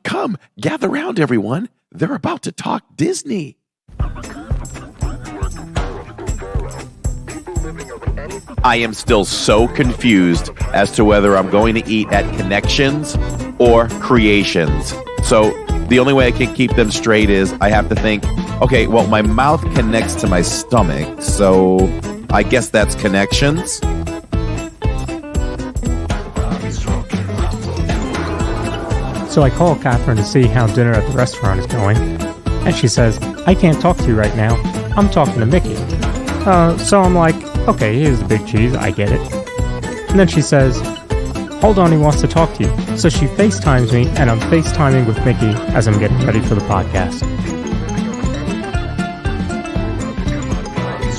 Come, gather round, everyone. They're about to talk Disney. I am still so confused as to whether I'm going to eat at Connections or Creations. So the only way I can keep them straight is I have to think, okay, well, my mouth connects to my stomach, so I guess that's Connections. So I call Catherine to see how dinner at the restaurant is going, and she says, I can't talk to you right now. I'm talking to Mickey. So I'm like, okay, here's the big cheese. I get it. And then she says, hold on, he wants to talk to you. So she FaceTimes me, and I'm FaceTiming with Mickey as I'm getting ready for the podcast.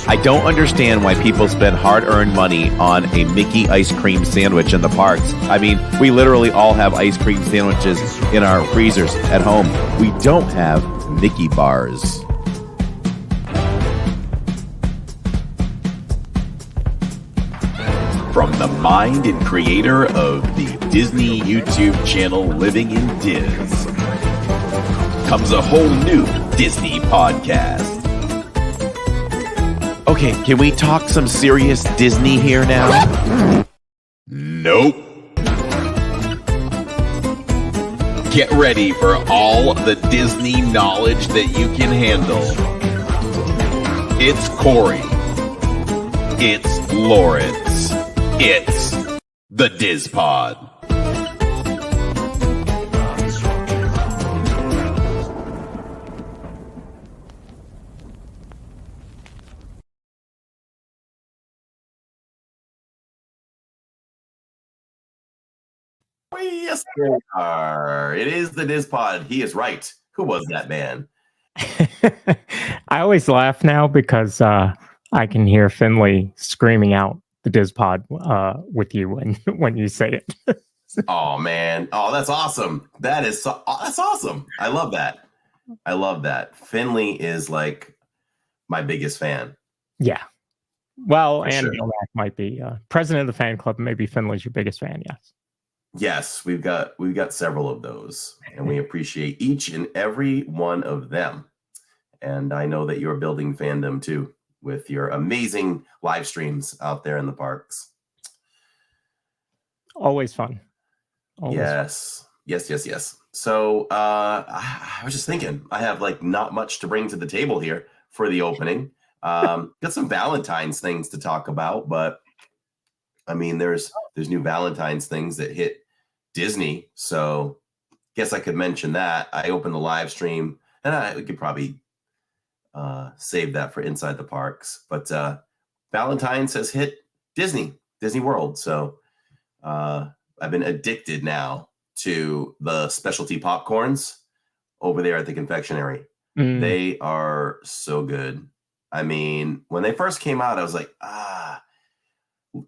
I don't understand why people spend hard-earned money on a Mickey ice cream sandwich in the parks. I mean, we literally all have ice cream sandwiches in our freezers at home. We don't have Mickey bars. From the mind and creator of the Disney YouTube channel Living in Diz comes a whole new Disney podcast. Okay, can we talk some serious Disney here now? Nope. Get ready for all the Disney knowledge that you can handle. It's Corey. It's Lawrence. It's the Diz Pod. Yes, they are. It is the Diz Pod. He is right. Who was that man? I always laugh now because I can hear Finley screaming out the Diz Pod with you when you say it. Oh man! Oh, that's awesome. That's awesome. I love that. Finley is like my biggest fan. Yeah. Well, For and sure. Bill Mack might be president of the fan club. Maybe Finley's your biggest fan. Yes. Yes, we've got several of those, and we appreciate each and every one of them. And I know that you're building fandom too with your amazing live streams out there in the parks. Always fun. Always Yes. So I was just thinking, I have like not much to bring to the table here for the opening. Got some Valentine's things to talk about, but I mean, there's new Valentine's things that hit Disney, so guess I could mention that. I opened the live stream, and we could probably save that for Inside the Parks. But Valentine's has hit Disney World, so I've been addicted now to the specialty popcorns over there at the confectionery. They are so good. I mean, when they first came out, I was like,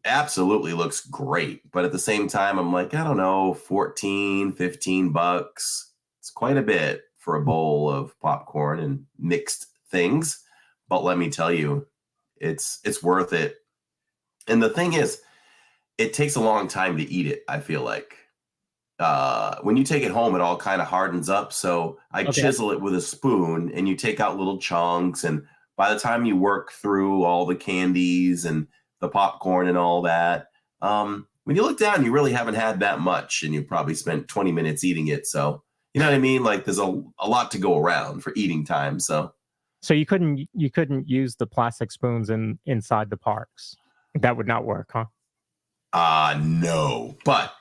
absolutely looks great. But at the same time, I'm like, I don't know, $14-15. It's quite a bit for a bowl of popcorn and mixed things. But let me tell you, it's worth it. And the thing is, it takes a long time to eat it, I feel like. When you take it home, it all kind of hardens up. So I chisel it with a spoon, and you take out little chunks. And by the time you work through all the candies and the popcorn and all that, when you look down, you really haven't had that much, and you probably spent 20 minutes eating it. So, you know what I mean? Like there's a lot to go around for eating time. So you couldn't use the plastic spoons inside the parks. That would not work, huh? No, but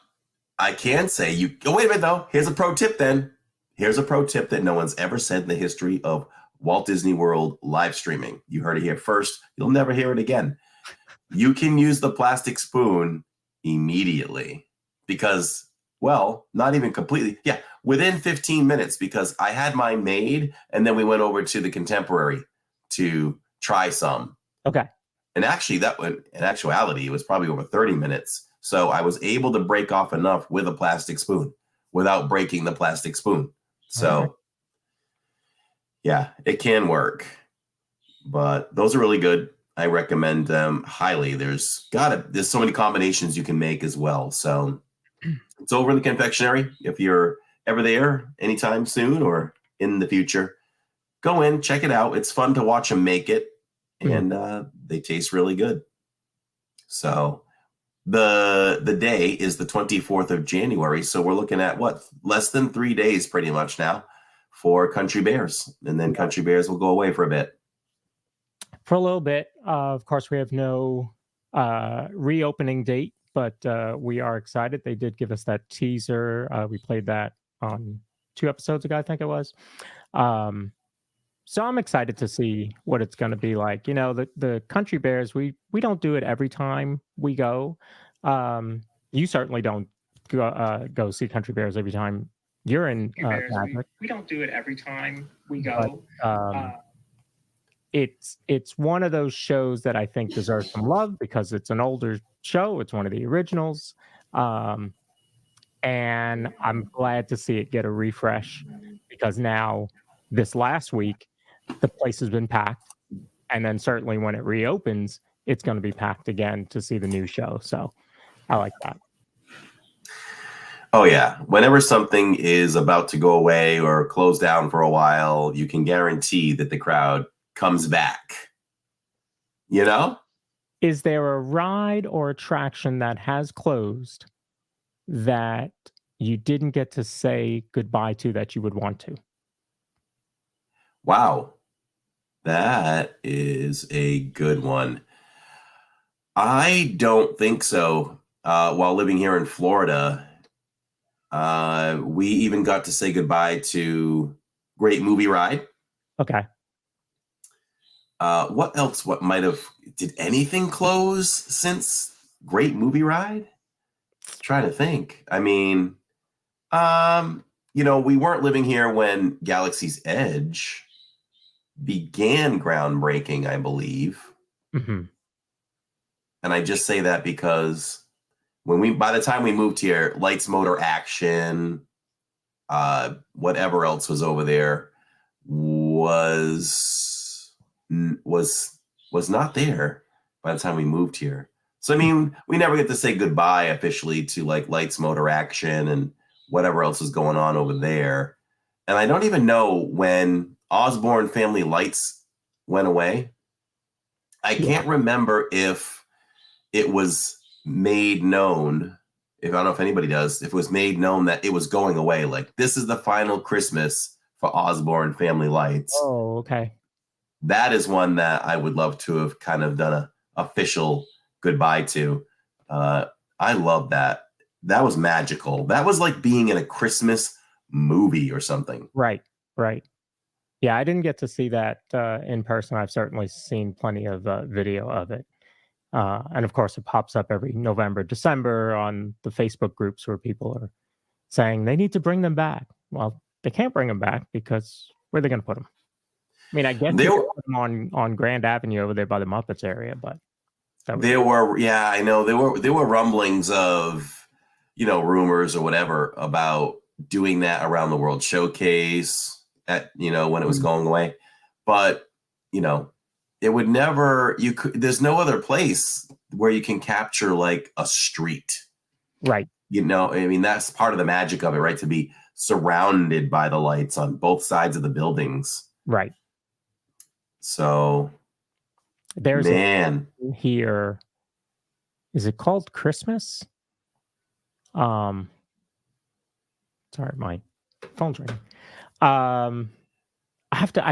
I can say wait a minute though. Here's a pro tip then. Here's a pro tip that no one's ever said in the history of Walt Disney World live streaming. You heard it here first. You'll never hear it again. You can use the plastic spoon immediately because, well, not even completely. Yeah, within 15 minutes, because I had mine made and then we went over to the Contemporary to try some. Okay. And actually, in actuality, it was probably over 30 minutes. So I was able to break off enough with a plastic spoon without breaking the plastic spoon. So, yeah, it can work. But those are really good. I recommend them highly. There's so many combinations you can make as well. So it's over in the confectionery. If you're ever there anytime soon or in the future, go in, check it out. It's fun to watch them make it, and they taste really good. So the day is the 24th of January. So we're looking at what, less than 3 days pretty much now for Country Bears. And then Country Bears will go away for a bit. For a little bit. Of course, we have no reopening date, but we are excited. They did give us that teaser. We played that on 2 episodes ago, I think it was. So I'm excited to see what it's going to be like. You know, the Country Bears, we don't do it every time we go. You certainly don't go see Country Bears every time you're in Maverick. We don't do it every time we go. But, it's one of those shows that I think deserves some love because it's an older show. It's one of the originals. And I'm glad to see it get a refresh because now this last week, the place has been packed. And then certainly when it reopens, it's going to be packed again to see the new show. So I like that. Oh, yeah. Whenever something is about to go away or close down for a while, you can guarantee that the crowd comes back. You know? Is there a ride or attraction that has closed that you didn't get to say goodbye to that you would want to? Wow. That is a good one. I don't think so. While living here in Florida, we even got to say goodbye to Great Movie Ride. Okay. What else? Did anything close since Great Movie Ride? Trying to think. I mean, we weren't living here when Galaxy's Edge began groundbreaking, I believe. Mm-hmm. And I just say that because by the time we moved here, Lights, Motor, Action, whatever else was over there was not there by the time we moved here. So I mean, we never get to say goodbye officially to like Lights, Motor, Action, and whatever else is going on over there. And I don't even know when Osborne Family Lights went away. I can't remember if it was made known, if I don't know if anybody does, if it was made known that it was going away. Like, this is the final Christmas for Osborne Family Lights. Oh, okay. That is one that I would love to have kind of done an official goodbye to. I love that. That was magical. That was like being in a Christmas movie or something. Right. Yeah, I didn't get to see that in person. I've certainly seen plenty of video of it. And of course, it pops up every November, December on the Facebook groups where people are saying they need to bring them back. Well, they can't bring them back because where are they going to put them? I mean, I guess they were on Grand Avenue over there by the Muppets area, but there were rumblings of, rumors or whatever about doing that around the World Showcase at, when it was going away. But, it would never, there's no other place where you can capture like a street. Right. I mean, that's part of the magic of it, right? To be surrounded by the lights on both sides of the buildings. Right. So there's here. Is it called Christmas? Sorry, my phone's ringing. I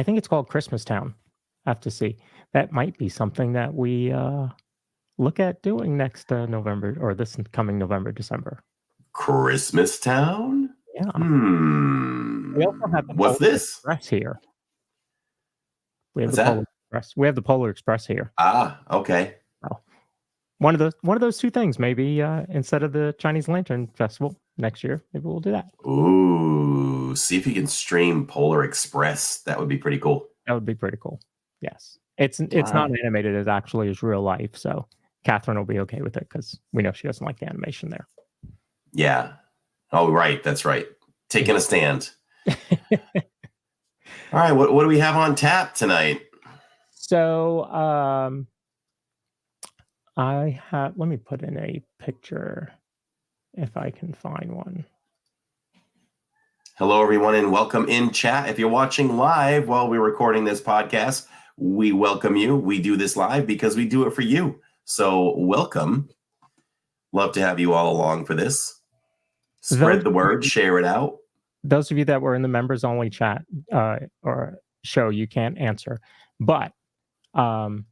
think it's called Christmas Town. I have to see. That might be something that we look at doing next November or this coming November, December. Christmas Town? Yeah. We also have the What's Polar this? Express here. We have What's the that? Polar Express. We have the Polar Express here. Ah, okay. Well, one of those two things. Maybe instead of the Chinese Lantern Festival next year, maybe we'll do that. Ooh, see if you can stream Polar Express. That would be pretty cool. That would be pretty cool. Yes. It's not animated as actually as real life, so Catherine will be okay with it because we know she doesn't like the animation there. Yeah. Oh, right. That's right. Taking a stand. All right. What do we have on tap tonight? So let me put in a picture if I can find one. Hello, everyone, and welcome in chat. If you're watching live while we're recording this podcast, we welcome you. We do this live because we do it for you. So welcome. Love to have you all along for this. Spread the word, share it out. Those of you that were in the members only chat or show, you can't answer. But the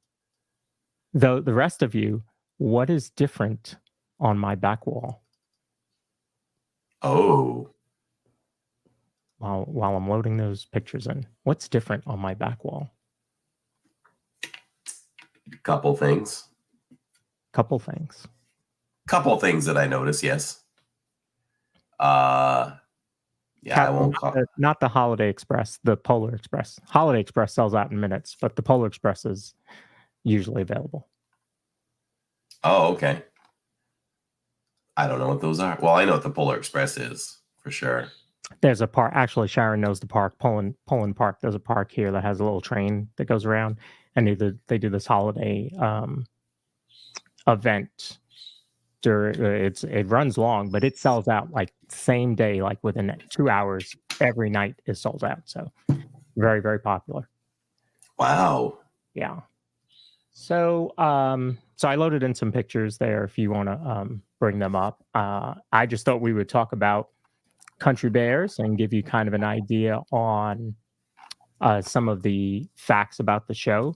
rest of you, what is different on my back wall? Oh. While I'm loading those pictures in, what's different on my back wall? Couple things. Couple things that I noticed, yes. I won't call not the Holiday Express, the Polar Express. Holiday Express sells out in minutes, but the Polar Express is usually available. Oh, okay. I don't know what those are. Well, I know what the Polar Express is for sure. There's a park. Actually, Sharon knows the park, Poland Park. There's a park here that has a little train that goes around, and they do this holiday event. It runs long, but it sells out like same day, like within 2 hours. Every night is sold out. So very, very popular. Wow. Yeah. So I loaded in some pictures there if you want to bring them up. I just thought we would talk about Country Bears and give you kind of an idea on some of the facts about the show.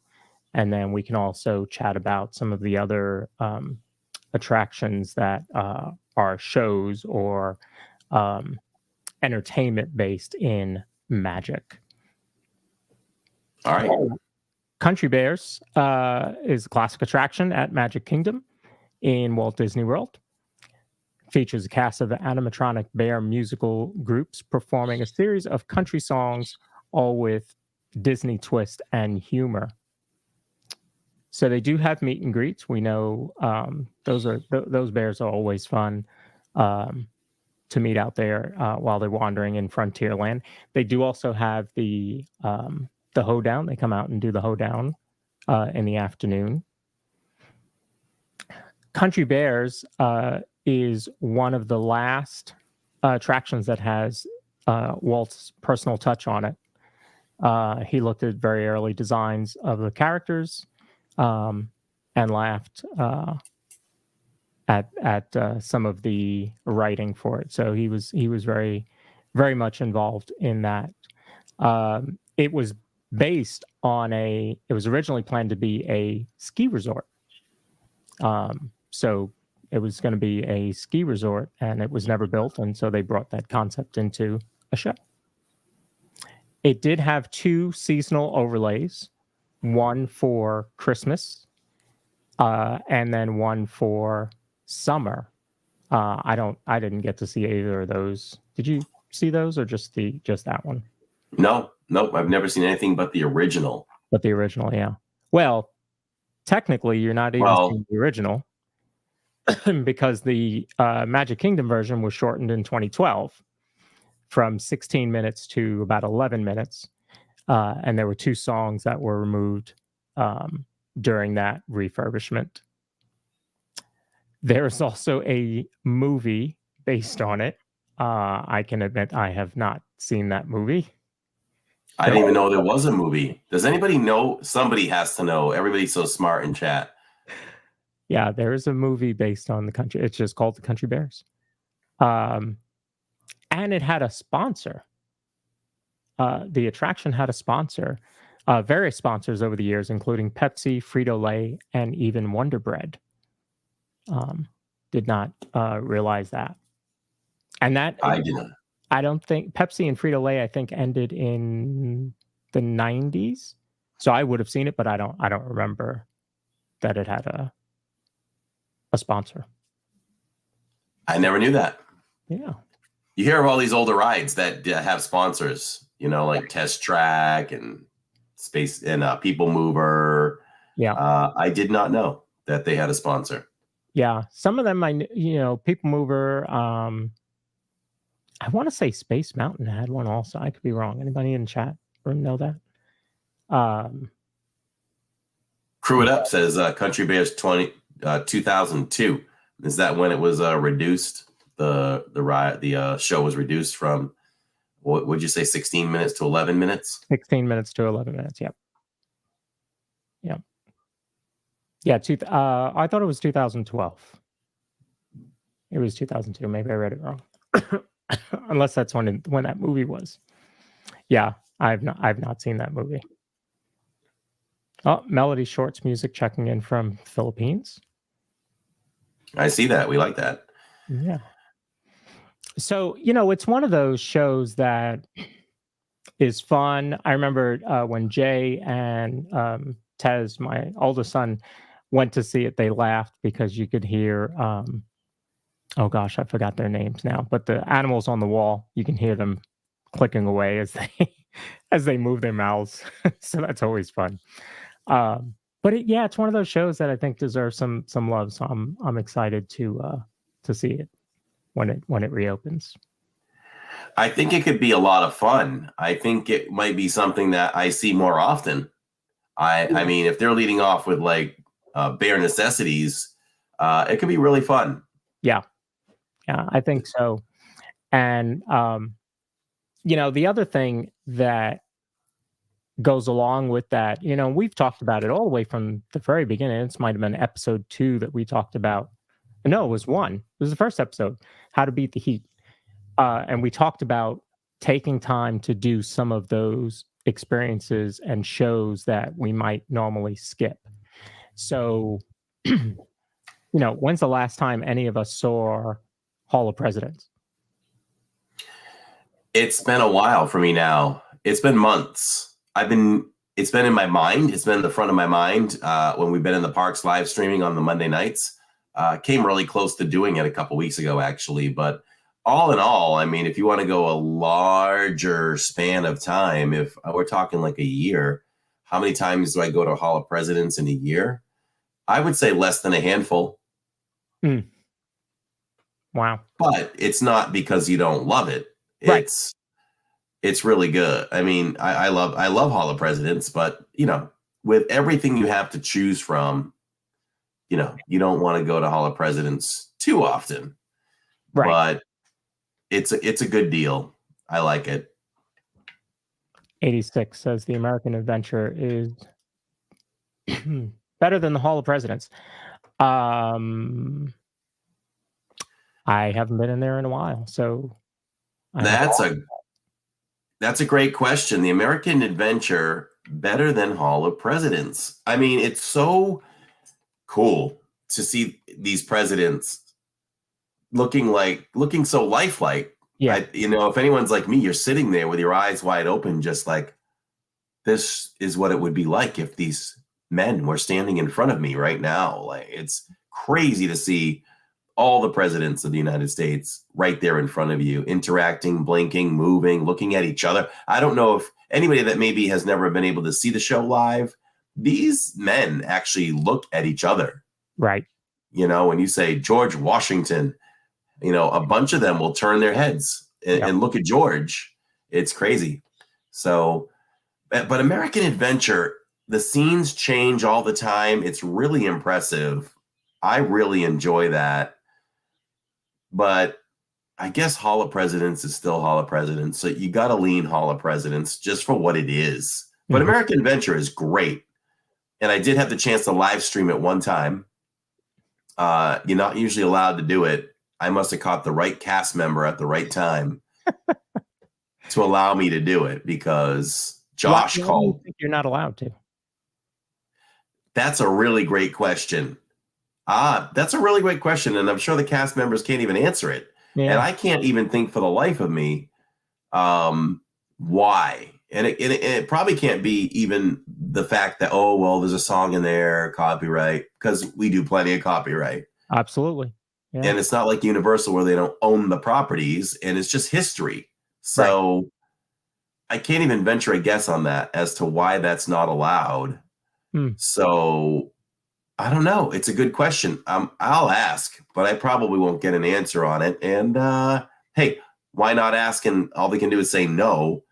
And then we can also chat about some of the other attractions that are shows or entertainment based in magic. All right. Country Bears is a classic attraction at Magic Kingdom in Walt Disney World. Features a cast of the animatronic bear musical groups performing a series of country songs, all with Disney twist and humor. So they do have meet and greets. We know those bears are always fun to meet out there while they're wandering in Frontierland. They do also have the hoedown. They come out and do the hoedown in the afternoon. Country Bears is one of the last attractions that has Walt's personal touch on it. He looked at very early designs of the characters and laughed at some of the writing for it. So he was very, very much involved in that. It was based on it was originally planned to be a ski resort. So it was going to be a ski resort, and it was never built, and so they brought that concept into a show. It did have 2 seasonal overlays, one for Christmas, and then one for summer. I didn't get to see either of those. Did you see those, or just that one? No, I've never seen anything but the original. But the original, yeah. Well, technically, you're not even seeing the original. Because the Magic Kingdom version was shortened in 2012 from 16 minutes to about 11 minutes. And there were 2 songs that were removed during that refurbishment. There is also a movie based on it. I can admit I have not seen that movie. I didn't even know there was a movie. Does anybody know? Somebody has to know. Everybody's so smart in chat. Yeah, there is a movie based on the country. It's just called The Country Bears. And it had a sponsor. The attraction had a sponsor. Various sponsors over the years, including Pepsi, Frito-Lay, and even Wonder Bread. Did not realize that. And that... I did not. I don't think... Pepsi and Frito-Lay, I think, ended in the 90s. So I would have seen it, but I don't remember that it had a sponsor. I never knew that. Yeah. You hear of all these older rides that have sponsors, like Test Track and Space and People Mover. Yeah. I did not know that they had a sponsor. Yeah. Some of them, People Mover. I want to say Space Mountain had one also. I could be wrong. Anybody in chat room know that? Crew It Up says Country Bears 2002. Is that when it was reduced? The show was reduced from What would you say, 16 minutes to 11 minutes? 16 minutes to 11 minutes. Yep. Yep. Yeah. I thought it was 2012. It was 2002. Maybe I read it wrong. Unless that's when that movie was. Yeah, I've not seen that movie. Oh, Melody Shorts music checking in from Philippines. I see that. We like that. Yeah. So, it's one of those shows that is fun. I remember when Jay and Tez, my oldest son, went to see it, they laughed because you could hear, oh gosh, I forgot their names now, but the animals on the wall, you can hear them clicking away as they move their mouths. So that's always fun. But it's one of those shows that I think deserves some love. So I'm excited to see it when it reopens. I think it could be a lot of fun. I think it might be something that I see more often. I mean, if they're leading off with like bare necessities, it could be really fun. Yeah, I think so. And the other thing that goes along with that, we've talked about it all the way from the very beginning. This might have been episode 2 that we talked about. No, it was 1. It was the first episode, How to Beat the Heat. And we talked about taking time to do some of those experiences and shows that we might normally skip. So, when's the last time any of us saw Hall of Presidents? It's been a while for me now. It's been months. It's been in my mind. It's been in the front of my mind when we've been in the parks live streaming on the Monday nights. Came really close to doing it a couple weeks ago, actually. But all in all, I mean, if you want to go a larger span of time, if we're talking like a year, how many times do I go to Hall of Presidents in a year? I would say less than a handful. Wow. But it's not because you don't love it. Right. It's really good. I mean, I love Hall of Presidents, but with everything you have to choose from, you don't want to go to Hall of Presidents too often. Right. But it's a good deal. I like it. 86 says the American Adventure is better than the Hall of Presidents. I haven't been in there in a while, so that's a great question. The American Adventure better than Hall of Presidents. I mean, it's so cool to see these presidents looking so lifelike. Yeah. If anyone's like me, you're sitting there with your eyes wide open, just like, this is what it would be like if these men were standing in front of me right now. Like, it's crazy to see all the presidents of the United States right there in front of you, interacting, blinking, moving, looking at each other. I don't know if anybody that maybe has never been able to see the show live, these men actually look at each other. Right. When you say George Washington, a bunch of them will turn their heads and look at George. It's crazy. So, but American Adventure, the scenes change all the time. It's really impressive. I really enjoy that. But I guess Hall of Presidents is still Hall of Presidents. So you got to lean Hall of Presidents just for what it is. But American Adventure is great. And I did have the chance to live stream it one time. You're not usually allowed to do it. I must have caught the right cast member at the right time to allow me to do it, because Josh called. I think you're not allowed to. That's a really great question. That's a really great question. And I'm sure the cast members can't even answer it. Yeah. And I can't even think for the life of me why. And it probably can't be even the fact that, oh, well, there's a song in there, copyright, because we do plenty of copyright. Absolutely. Yeah. And it's not like Universal where they don't own the properties, and it's just history. So I can't even venture a guess on that as to why that's not allowed. So I don't know. It's a good question. I'll ask, but I probably won't get an answer on it. And hey, why not ask? And all they can do is say no.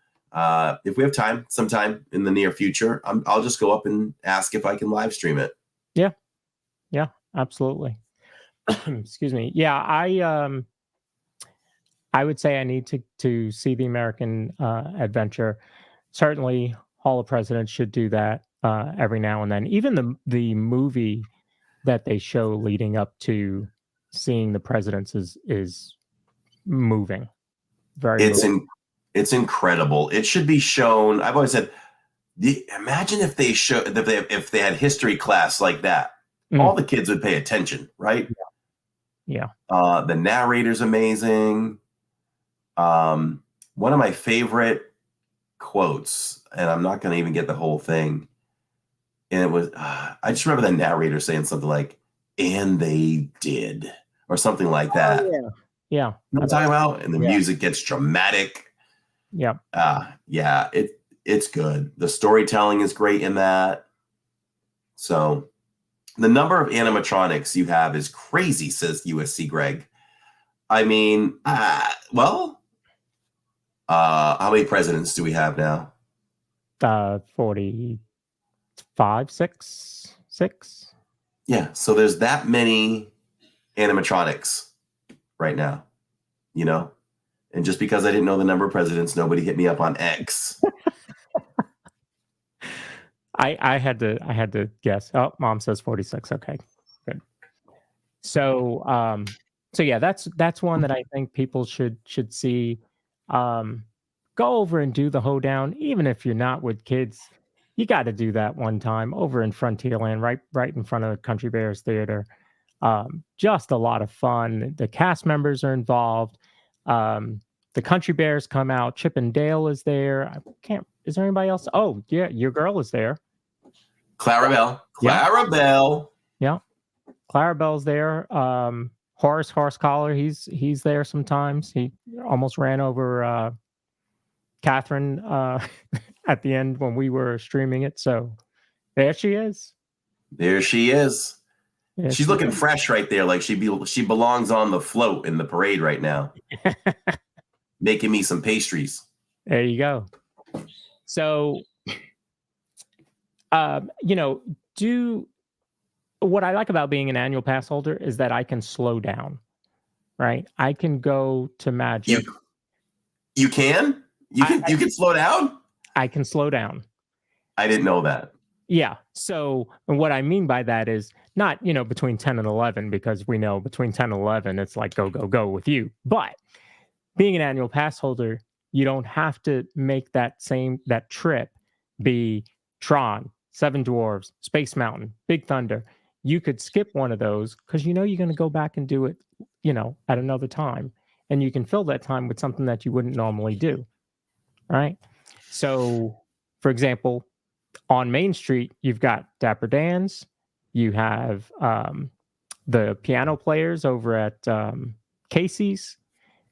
If we have time, sometime in the near future, I'll just go up and ask if I can live stream it. Yeah. Yeah, absolutely. Excuse me. Yeah, I would say I need to see the American Adventure. Certainly, Hall of Presidents should do that every now and then. Even the movie that they show leading up to seeing the presidents is moving. Very moving. It's incredible. It should be shown. I've always said, imagine if they if they had history class like that. All the kids would pay attention, right? Yeah. The narrator's amazing. One of my favorite quotes, and I'm not going to even get the whole thing. And it was, I just remember the narrator saying something like, "And they did," or something like that. Oh, yeah. You know what I'm talking about? And the music gets dramatic. Yeah. Yeah, it's good. The storytelling is great in that. So the number of animatronics you have is crazy, says USC Greg. I mean, how many presidents do we have now? 45, six. Yeah, so there's that many animatronics right now, you know? And just because I didn't know the number of presidents, nobody hit me up on X. I had to guess. Oh, mom says 46. Okay, good. So yeah, that's one that I think people should see. Go over and do the hoedown, even if you're not with kids. You got to do that one time over in Frontierland, right in front of the Country Bears Theater. Just a lot of fun. The cast members are involved. The Country Bears come out. Chip and Dale is there. Is there anybody else? Oh, yeah, your girl is there. Clarabelle. Yeah. Clarabelle's there. Horace Horsecollar, he's there sometimes. He almost ran over Catherine at the end when we were streaming it. So there she is. There she is. Yeah, she's looking fresh right there, like she belongs on the float in the parade right now. Making me some pastries. There you go. So, what I like about being an annual pass holder is that I can slow down, right? I can go to Magic. You can? You can slow down? I can slow down. I didn't know that. Yeah. So what I mean by that is not, between 10 and 11, because we know between 10 and 11, it's like go with you. But being an annual pass holder, you don't have to make that trip be Tron, Seven Dwarves, Space Mountain, Big Thunder. You could skip one of those because you're going to go back and do it, at another time. And you can fill that time with something that you wouldn't normally do. Right? So, for example, on Main Street, you've got Dapper Dan's, you have the piano players over at Casey's,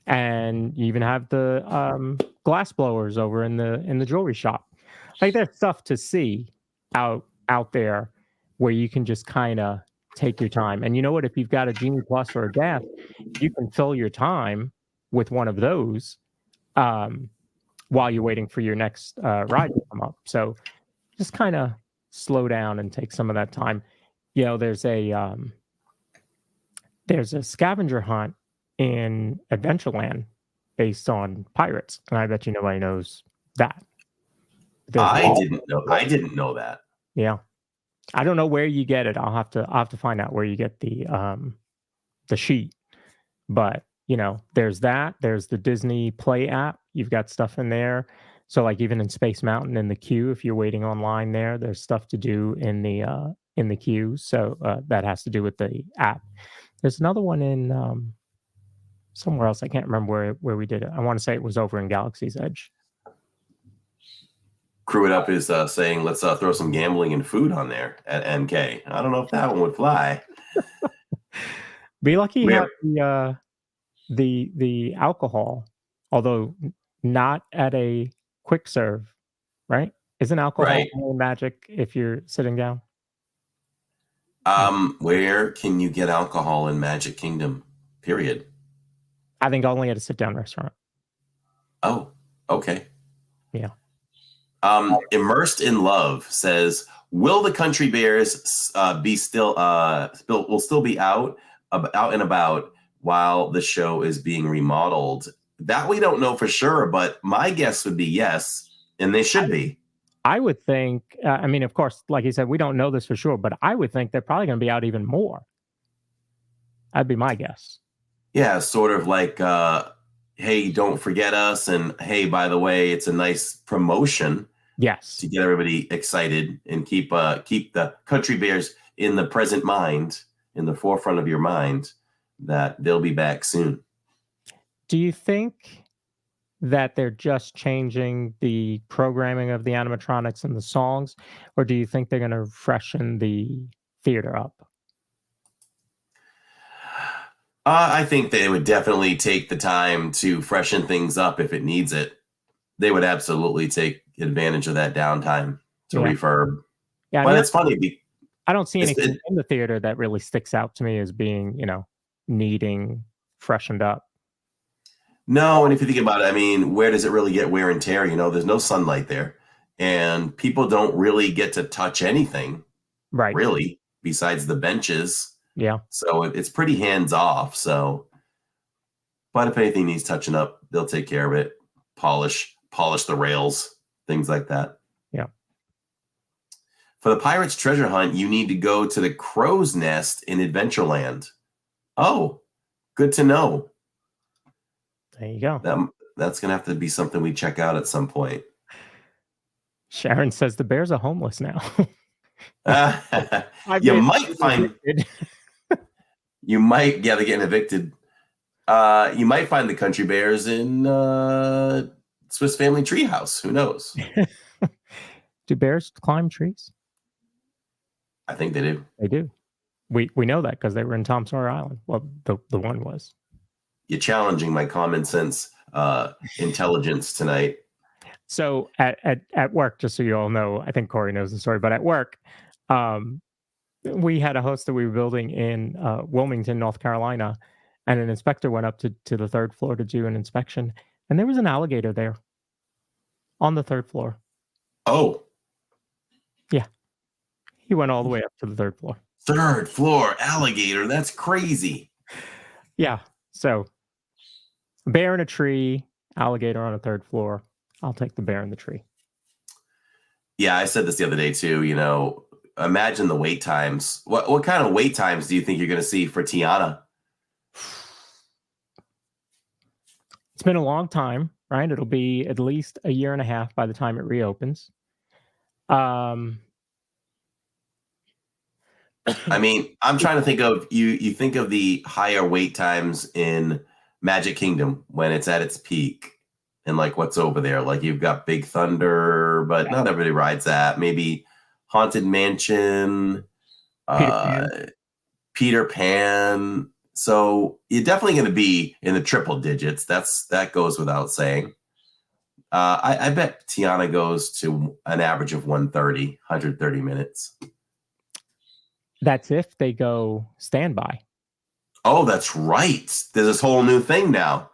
and you even have the glass blowers over in the jewelry shop. Like, there's stuff to see out there where you can just kind of take your time. And you know what? If you've got a Genie Plus or a Gas, you can fill your time with one of those while you're waiting for your next ride to come up. So just kind of slow down and take some of that time. There's a scavenger hunt in Adventureland based on pirates, and I bet nobody knows that. I didn't know that. Yeah, I don't know where you get it. I'll have to find out where you get the sheet. But there's that. There's the Disney Play app. You've got stuff in there. So like even in Space Mountain in the queue, if you're waiting online there's stuff to do in the queue. So that has to do with the app. There's another one in somewhere else. I can't remember where we did it. I want to say it was over in Galaxy's Edge. Crew It Up is saying, let's throw some gambling and food on there at NK. I don't know if that one would fly. Be lucky you have the alcohol, although not at a quick serve, right? Isn't alcohol only Magic if you're sitting down? Where can you get alcohol in Magic Kingdom? Period. I think only at a sit-down restaurant. Oh, okay. Yeah. Immersed in Love says, will the Country Bears will still be out and about while the show is being remodeled? That we don't know for sure, but my guess would be yes, and they should be. I would think, I mean, of course, like you said, we don't know this for sure, but I would think they're probably going to be out even more. That'd be my guess. Yeah, sort of like, hey, don't forget us, and hey, by the way, it's a nice promotion Yes. to get everybody excited and keep the Country Bears in the present mind, in the forefront of your mind, that they'll be back soon. Do you think that they're just changing the programming of the animatronics and the songs, or do you think they're going to freshen the theater up? I think they would definitely take the time to freshen things up if it needs it. They would absolutely take advantage of that downtime to refurb. Yeah, but it's funny. I don't see anything in the theater that really sticks out to me as being, needing freshened up. No, and if you think about it, I mean, where does it really get wear and tear? There's no sunlight there, and people don't really get to touch anything, right? Really, besides the benches. Yeah. So it's pretty hands off. So, but if anything needs touching up, they'll take care of it. Polish the rails, things like that. Yeah. For the Pirates Treasure Hunt, you need to go to the Crow's Nest in Adventureland. Oh, good to know. There you go. That's going to have to be something we check out at some point. Sharon says the Bears are homeless now. You might find... You might, they're getting evicted. You might find the Country Bears in Swiss Family Treehouse. Who knows? Do bears climb trees? I think they do. They do. We know that because they were in Tom Sawyer Island. Well, the one was. You're challenging my common sense intelligence tonight. So at work, just so you all know, I think Corey knows the story, but at work, we had a house that we were building in Wilmington, North Carolina, and an inspector went up to the third floor to do an inspection, and there was an alligator there on the third floor. Oh. Yeah. He went all the way up to the third floor. Third floor alligator. That's crazy. Yeah. So bear in a tree, alligator on a third floor. I'll take the bear in the tree. Yeah, I said this the other day too, imagine the wait times. What kind of wait times do you think you're going to see for Tiana? It's been a long time, right? It'll be at least a year and a half by the time it reopens. I mean, I'm trying to think of you think of the higher wait times in Magic Kingdom when it's at its peak and like what's over there. Like you've got Big Thunder, but not everybody rides that. Maybe Haunted Mansion, Peter Pan. So you're definitely going to be in the triple digits. That goes without saying. I bet Tiana goes to an average of 130 minutes. That's if they go standby. Oh, that's right. There's this whole new thing now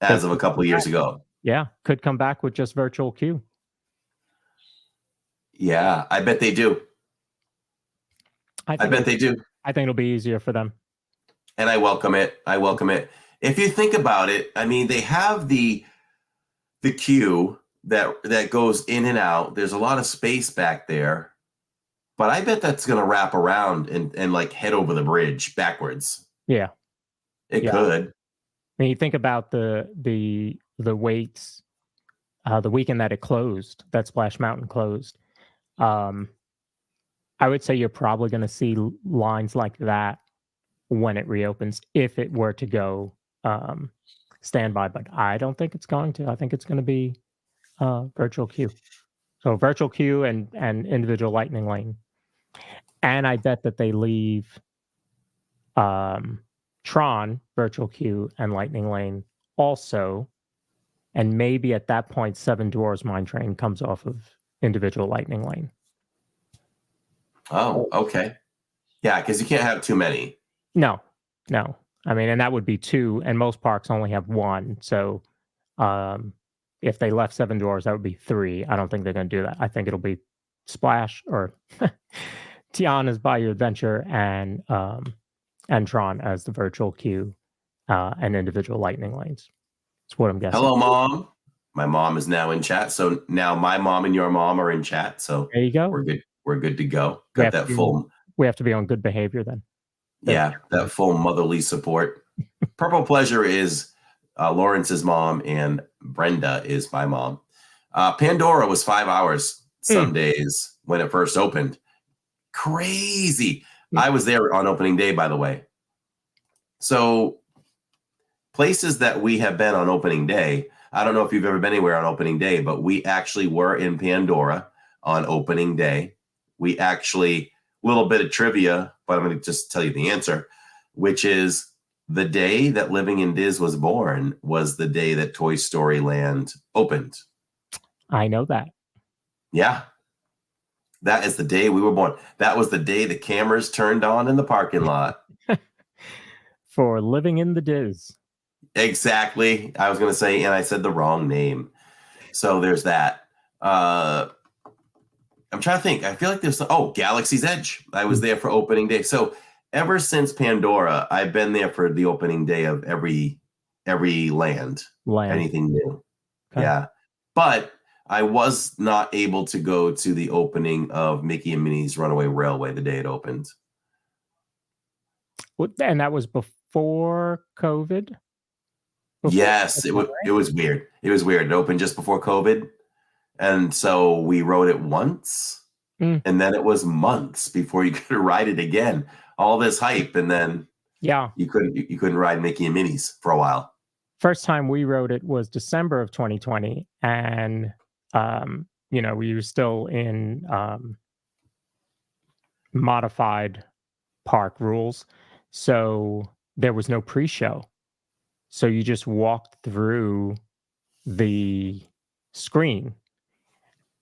as of a couple of years ago. Yeah, could come back with just virtual queue. Yeah, I bet they do. I bet they do. I think it'll be easier for them. And I welcome it. If you think about it, I mean, they have the queue that goes in and out. There's a lot of space back there. But I bet that's going to wrap around and like head over the bridge backwards. Yeah. It could. I mean, you think about the waits, the weekend that it closed, that Splash Mountain closed. I would say you're probably going to see lines like that when it reopens, if it were to go standby. But I don't think it's going to. I think it's going to be virtual queue. So virtual queue and individual lightning lane. And I bet that they leave Tron, virtual queue, and lightning lane also. And maybe at that point, Seven Dwarfs Mine Train comes off of individual lightning lane. Oh, okay. Yeah, because you can't have too many. No. I mean, and that would be two, and most parks only have one. So if they left Seven Dwarfs, that would be three. I don't think they're going to do that. I think it'll be Splash or Tiana's Bayou Adventure and Tron as the virtual queue and individual lightning lanes. That's what I'm guessing. Hello, Mom. My mom is now in chat. So now my mom and your mom are in chat. So There you go. we're good. We're good to go. We Got have that to full. We have to be on good behavior then. Yeah, that full motherly support. Purple Pleasure is Lawrence's mom, and Brenda is my mom. Pandora was 5 hours some days when it first opened. Crazy. I was there on opening day, by the way. So places that we have been on opening day, I don't know if you've ever been anywhere on opening day, but we actually were in Pandora on opening day. We actually, a little bit of trivia, but I'm going to just tell you the answer, which is the day that Living in Diz was born was the day that Toy Story Land opened. I know that. Yeah. That is the day we were born. That was the day the cameras turned on in the parking lot. For Living in the Diz. Exactly. I was going to say, and I said the wrong name. So there's that. I'm trying to think. I feel like there's, Galaxy's Edge. I was there for opening day. So ever since Pandora, I've been there for the opening day of every land. Anything new. Okay. Yeah. But I was not able to go to the opening of Mickey and Minnie's Runaway Railway the day it opened. And that was before COVID? Yes, it was weird. It was weird. It opened just before COVID. And so we rode it once, and then it was months before you could ride it again. All this hype, and then you couldn't ride Mickey and Minnie's for a while. First time we rode it was December of 2020, and we were still in modified park rules, so there was no pre-show. So you just walked through the screen,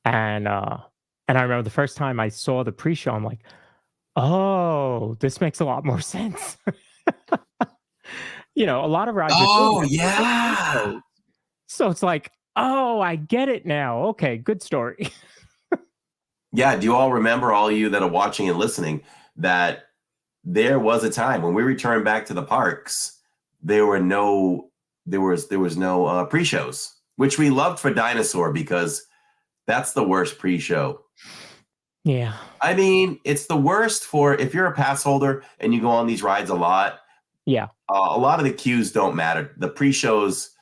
and I remember the first time I saw the pre-show, I'm like, oh, this makes a lot more sense. A lot of rides. Oh, yeah. So it's like, oh, I get it now. Okay, good story. Yeah, do you all remember, all you that are watching and listening, that there was a time when we returned back to the parks, there was no pre-shows, which we loved for Dinosaur because that's the worst pre-show. Yeah. I mean, it's the worst for if you're a pass holder and you go on these rides a lot. Yeah. A lot of the queues don't matter. The pre-shows,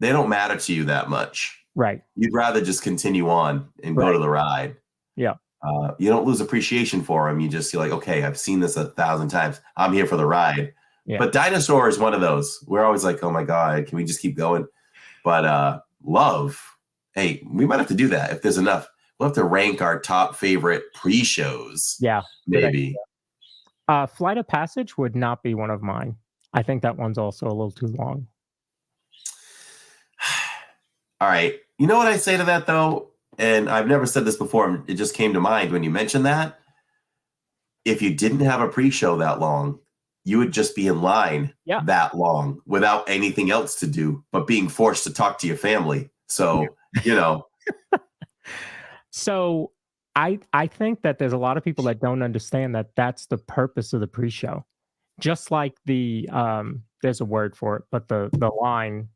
they don't matter to you that much. Right. You'd rather just continue on and go to the ride. Yeah. You don't lose appreciation for them. You're like, okay, I've seen this 1,000 times. I'm here for the ride. Yeah. But Dinosaur is one of those. We're always like, oh my God, can we just keep going? But Love, hey, we might have to do that if there's enough. We'll have to rank our top favorite pre-shows. Yeah. Maybe. Flight of Passage would not be one of mine. I think that one's also a little too long. All right. You know what I say to that, though? And I've never said this before. It just came to mind when you mentioned that. If you didn't have a pre-show that long, you would just be in line that long without anything else to do but being forced to talk to your family. So, So I think that there's a lot of people that don't understand that that's the purpose of the pre-show. Just like the there's a word for it, but the line,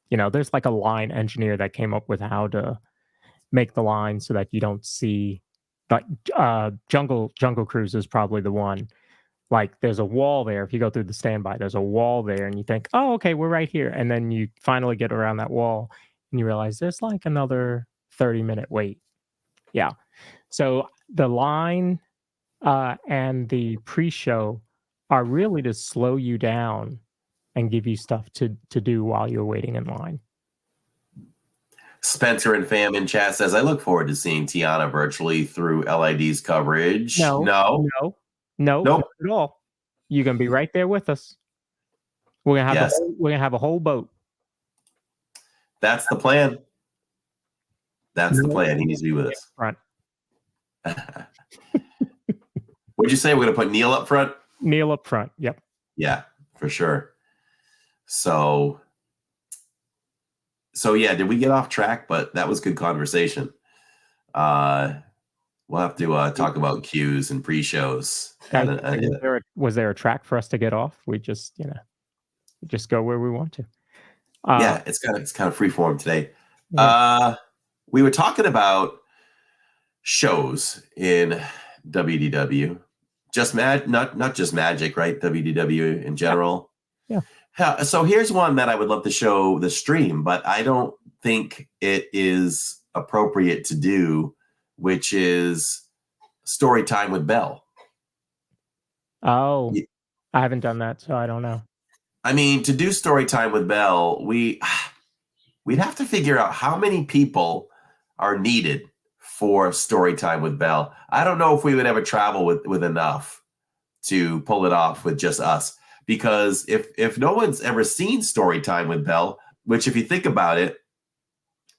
there's like a line engineer that came up with how to make the line so that you don't see, like Jungle Cruise is probably the one. Like there's a wall there. If you go through the standby, there's a wall there, and you think, oh, okay, we're right here, and then you finally get around that wall, and you realize there's like another 30-minute wait. Yeah. So the line and the pre-show are really to slow you down and give you stuff to do while you're waiting in line. Spencer and Fam in chat says, I look forward to seeing Tiana virtually through LID's coverage. No, nope. Not at all. You're gonna be right there with us. We're gonna have a whole boat. That's the plan. That's the plan. He needs to be with us. Front. What'd you say? We're gonna put Neil up front? Neil up front. Yep. Yeah, for sure. So yeah, did we get off track? But that was good conversation. We'll have to talk about queues and pre-shows. Was there a track for us to get off? We just, just go where we want to. Uh, it's kind of free form today. yeah. We were talking about shows in WDW, not just Magic, right? WDW in general. Yeah. So here's one that I would love to show the stream, but I don't think it is appropriate to do, which is story time with Belle. Oh, Y- I haven't done that, so I don't know. I mean, to do story time with Belle, we'd have to figure out how many people are needed for story time with Belle. I don't know if we would ever travel with enough to pull it off with just us. Because if no one's ever seen story time with Belle, which if you think about it,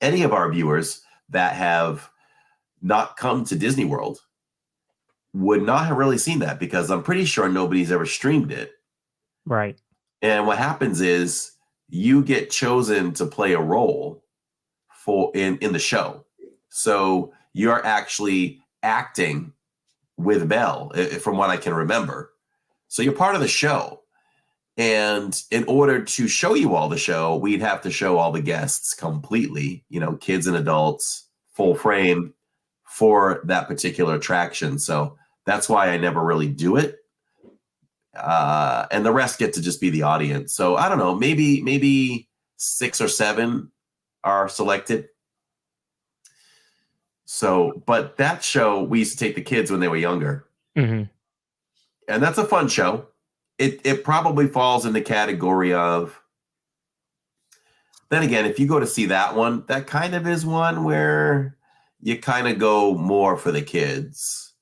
any of our viewers that have not come to Disney World would not have really seen that, because I'm pretty sure nobody's ever streamed it. Right. And what happens is you get chosen to play a role in the show. So you're actually acting with Belle, from what I can remember. So you're part of the show. And in order to show you all the show, we'd have to show all the guests completely, kids and adults, full frame for that particular attraction. So that's why I never really do it. And the rest get to just be the audience. So I don't know, maybe 6 or 7 are selected. So, but that show, we used to take the kids when they were younger. Mm-hmm. And that's a fun show. It probably falls in the category of, then again, if you go to see that one, that kind of is one where you kind of go more for the kids.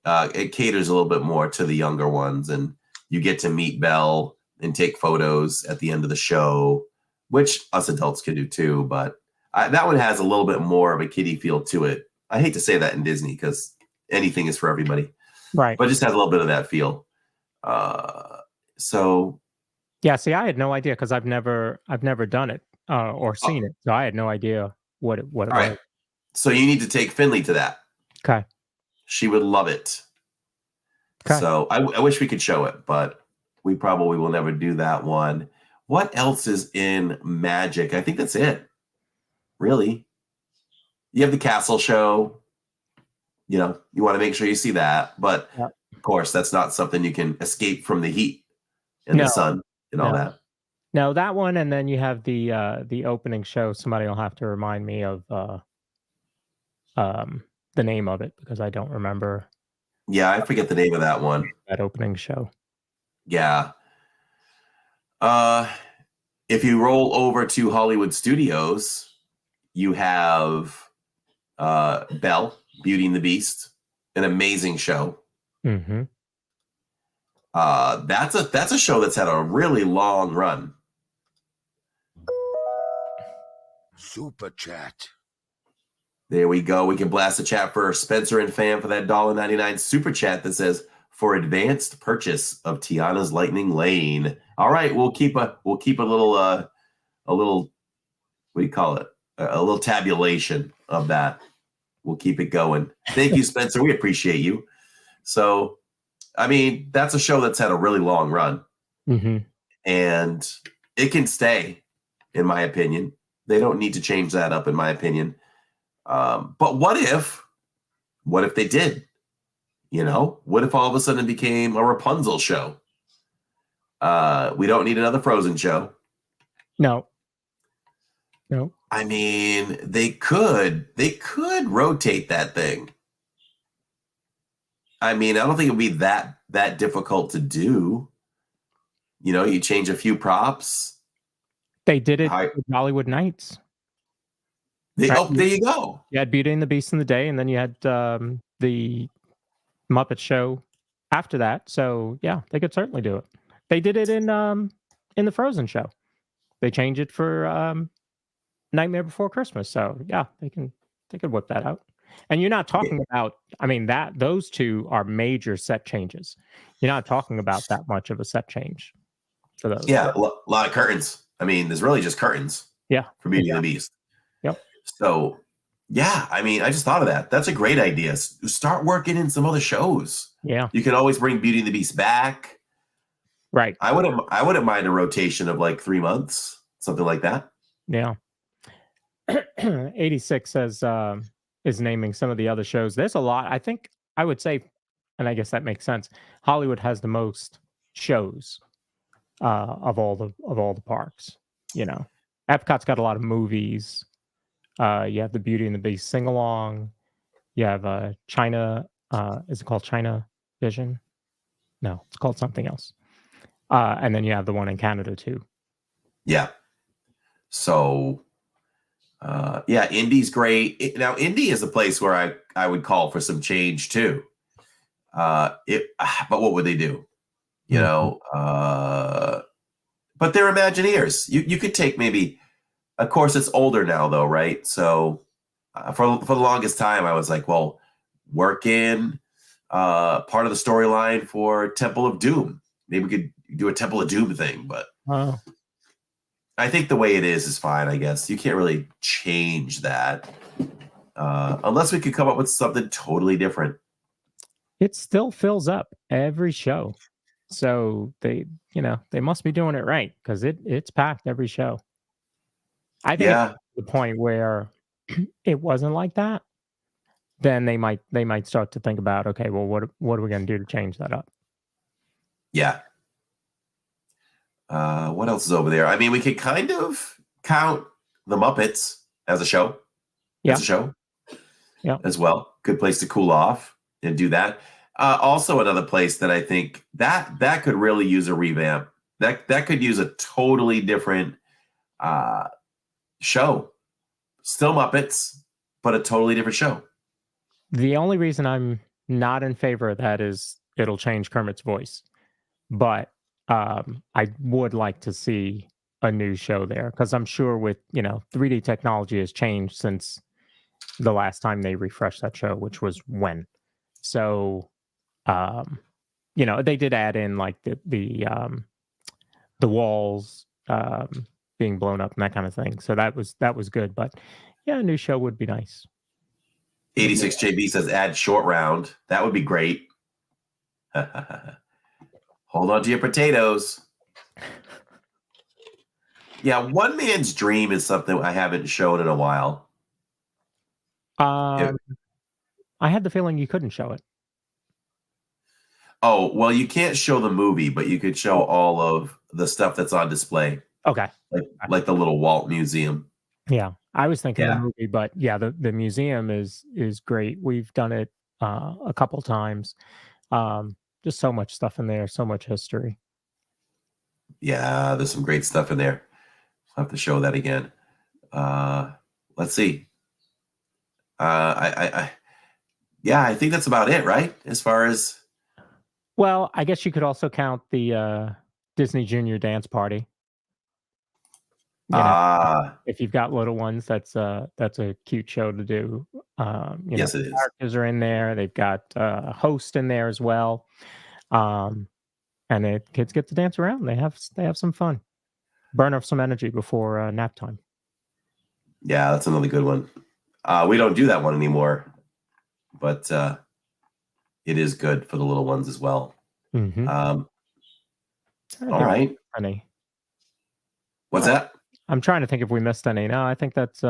It caters a little bit more to the younger ones, and you get to meet Belle and take photos at the end of the show, which us adults can do too. But that one has a little bit more of a kiddie feel to it. I hate to say that in Disney because anything is for everybody, Right. but it just has a little bit of that feel. So Yeah. See, I had no idea because I've never done it or seen it, so I had no idea what it all was. right. So you need to take Finley to that. Okay. She would love it. Okay. So I wish we could show it, but we probably will never do that one. What else is in Magic? I think that's it. Really. You have the castle show. You want to make sure you see that. But Yep. of course, that's not something you can escape from the heat and the sun and all that. No, that one, and then you have the opening show. Somebody will have to remind me of the name of it because I don't remember Yeah, I forget the name of that one. that opening show. Yeah. If you roll over to Hollywood Studios, you have Belle, Beauty and the Beast, an amazing show. Mm-hmm. That's a show that's had a really long run. Super chat. There we go. We can blast the chat for Spencer and Fam for that $1.99 super chat that says, for advanced purchase of Tiana's Lightning Lane. All right, we'll keep a little what do you call it? A little tabulation of that. We'll keep it going. Thank you, Spencer. We appreciate you. So, I mean, that's a show that's had a really long run. Mm-hmm. And it can stay, in my opinion. They don't need to change that up, in my opinion. But what if they did? What if all of a sudden it became a Rapunzel show? We don't need another Frozen show. No. I mean, they could rotate that thing. I mean, I don't think it would be that difficult to do. You change a few props. They did it with Hollywood Nights. Oh, there you go. You had Beauty and the Beast in the day, and then you had the Muppet Show after that. So yeah, they could certainly do it. They did it in the Frozen show. They changed it for Nightmare Before Christmas. So yeah, they could whip that out. And you're not talking about, I mean, those two are major set changes. You're not talking about that much of a set change for those. Yeah, a lot of curtains. I mean, there's really just curtains. Yeah. For Beauty and the Beast. Yep. So yeah, I mean, I just thought of that. That's a great idea. Start working in some other shows. Yeah. You can always bring Beauty and the Beast back. Right. I wouldn't mind a rotation of like 3 months, something like that. Yeah. 86 says is naming some of the other shows. There's a lot. I think I would say, and I guess that makes sense. Hollywood has the most shows of all the parks. You know, Epcot's got a lot of movies. You have the Beauty and the Beast sing along. You have China. Is it called China Vision? No, it's called something else. And then you have the one in Canada too. Yeah. So, yeah, Indy's great. Now, Indy is a place where I would call for some change too. But what would they do? You know, but they're Imagineers. You could take maybe, of course, it's older now though, right? So for the longest time, I was like, well, work in part of the storyline for Temple of Doom. Maybe we could do a Temple of Doom thing, but I think the way it is fine, I guess. You can't really change that unless we could come up with something totally different. It still fills up every show. So they must be doing it right because it's packed every show. I think Yeah. it's the point where it wasn't like that, then they might start to think about, okay, well, what are we going to do to change that up? Yeah. What else is over there? I mean, we could kind of count the Muppets as a show. Yeah. As a show. Yeah. As well. Good place to cool off and do that. Also, another place that I think that could really use a revamp. That could use a totally different show. Still Muppets, but a totally different show. The only reason I'm not in favor of that is it'll change Kermit's voice. But I would like to see a new show there because I'm sure with 3D technology has changed since the last time they refreshed that show, which was when. So they did add in like the walls being blown up and that kind of thing. So that was good. But yeah, a new show would be nice. 86 JB says add short round. That would be great. Hold on to your potatoes. Yeah, One Man's Dream is something I haven't shown in a while. I had the feeling you couldn't show it. Oh, well, you can't show the movie, but you could show all of the stuff that's on display. Okay. Like the little Walt Museum. Yeah. I was thinking the movie, but yeah, the museum is great. We've done it a couple times. Just so much stuff in there, so much history. Yeah, there's some great stuff in there. I'll have to show that again. Let's see. I think that's about it, right? As far as well, I guess you could also count the Disney Junior Dance Party. If you've got little ones, that's a cute show to do. Yes, it is. Characters are in there. They've got a host in there as well, and kids get to dance around. They have some fun, burn off some energy before nap time. Yeah, that's another good one. We don't do that one anymore, but it is good for the little ones as well. Mm-hmm. All right. Funny. What's that? I'm trying to think if we missed any. No, I think that's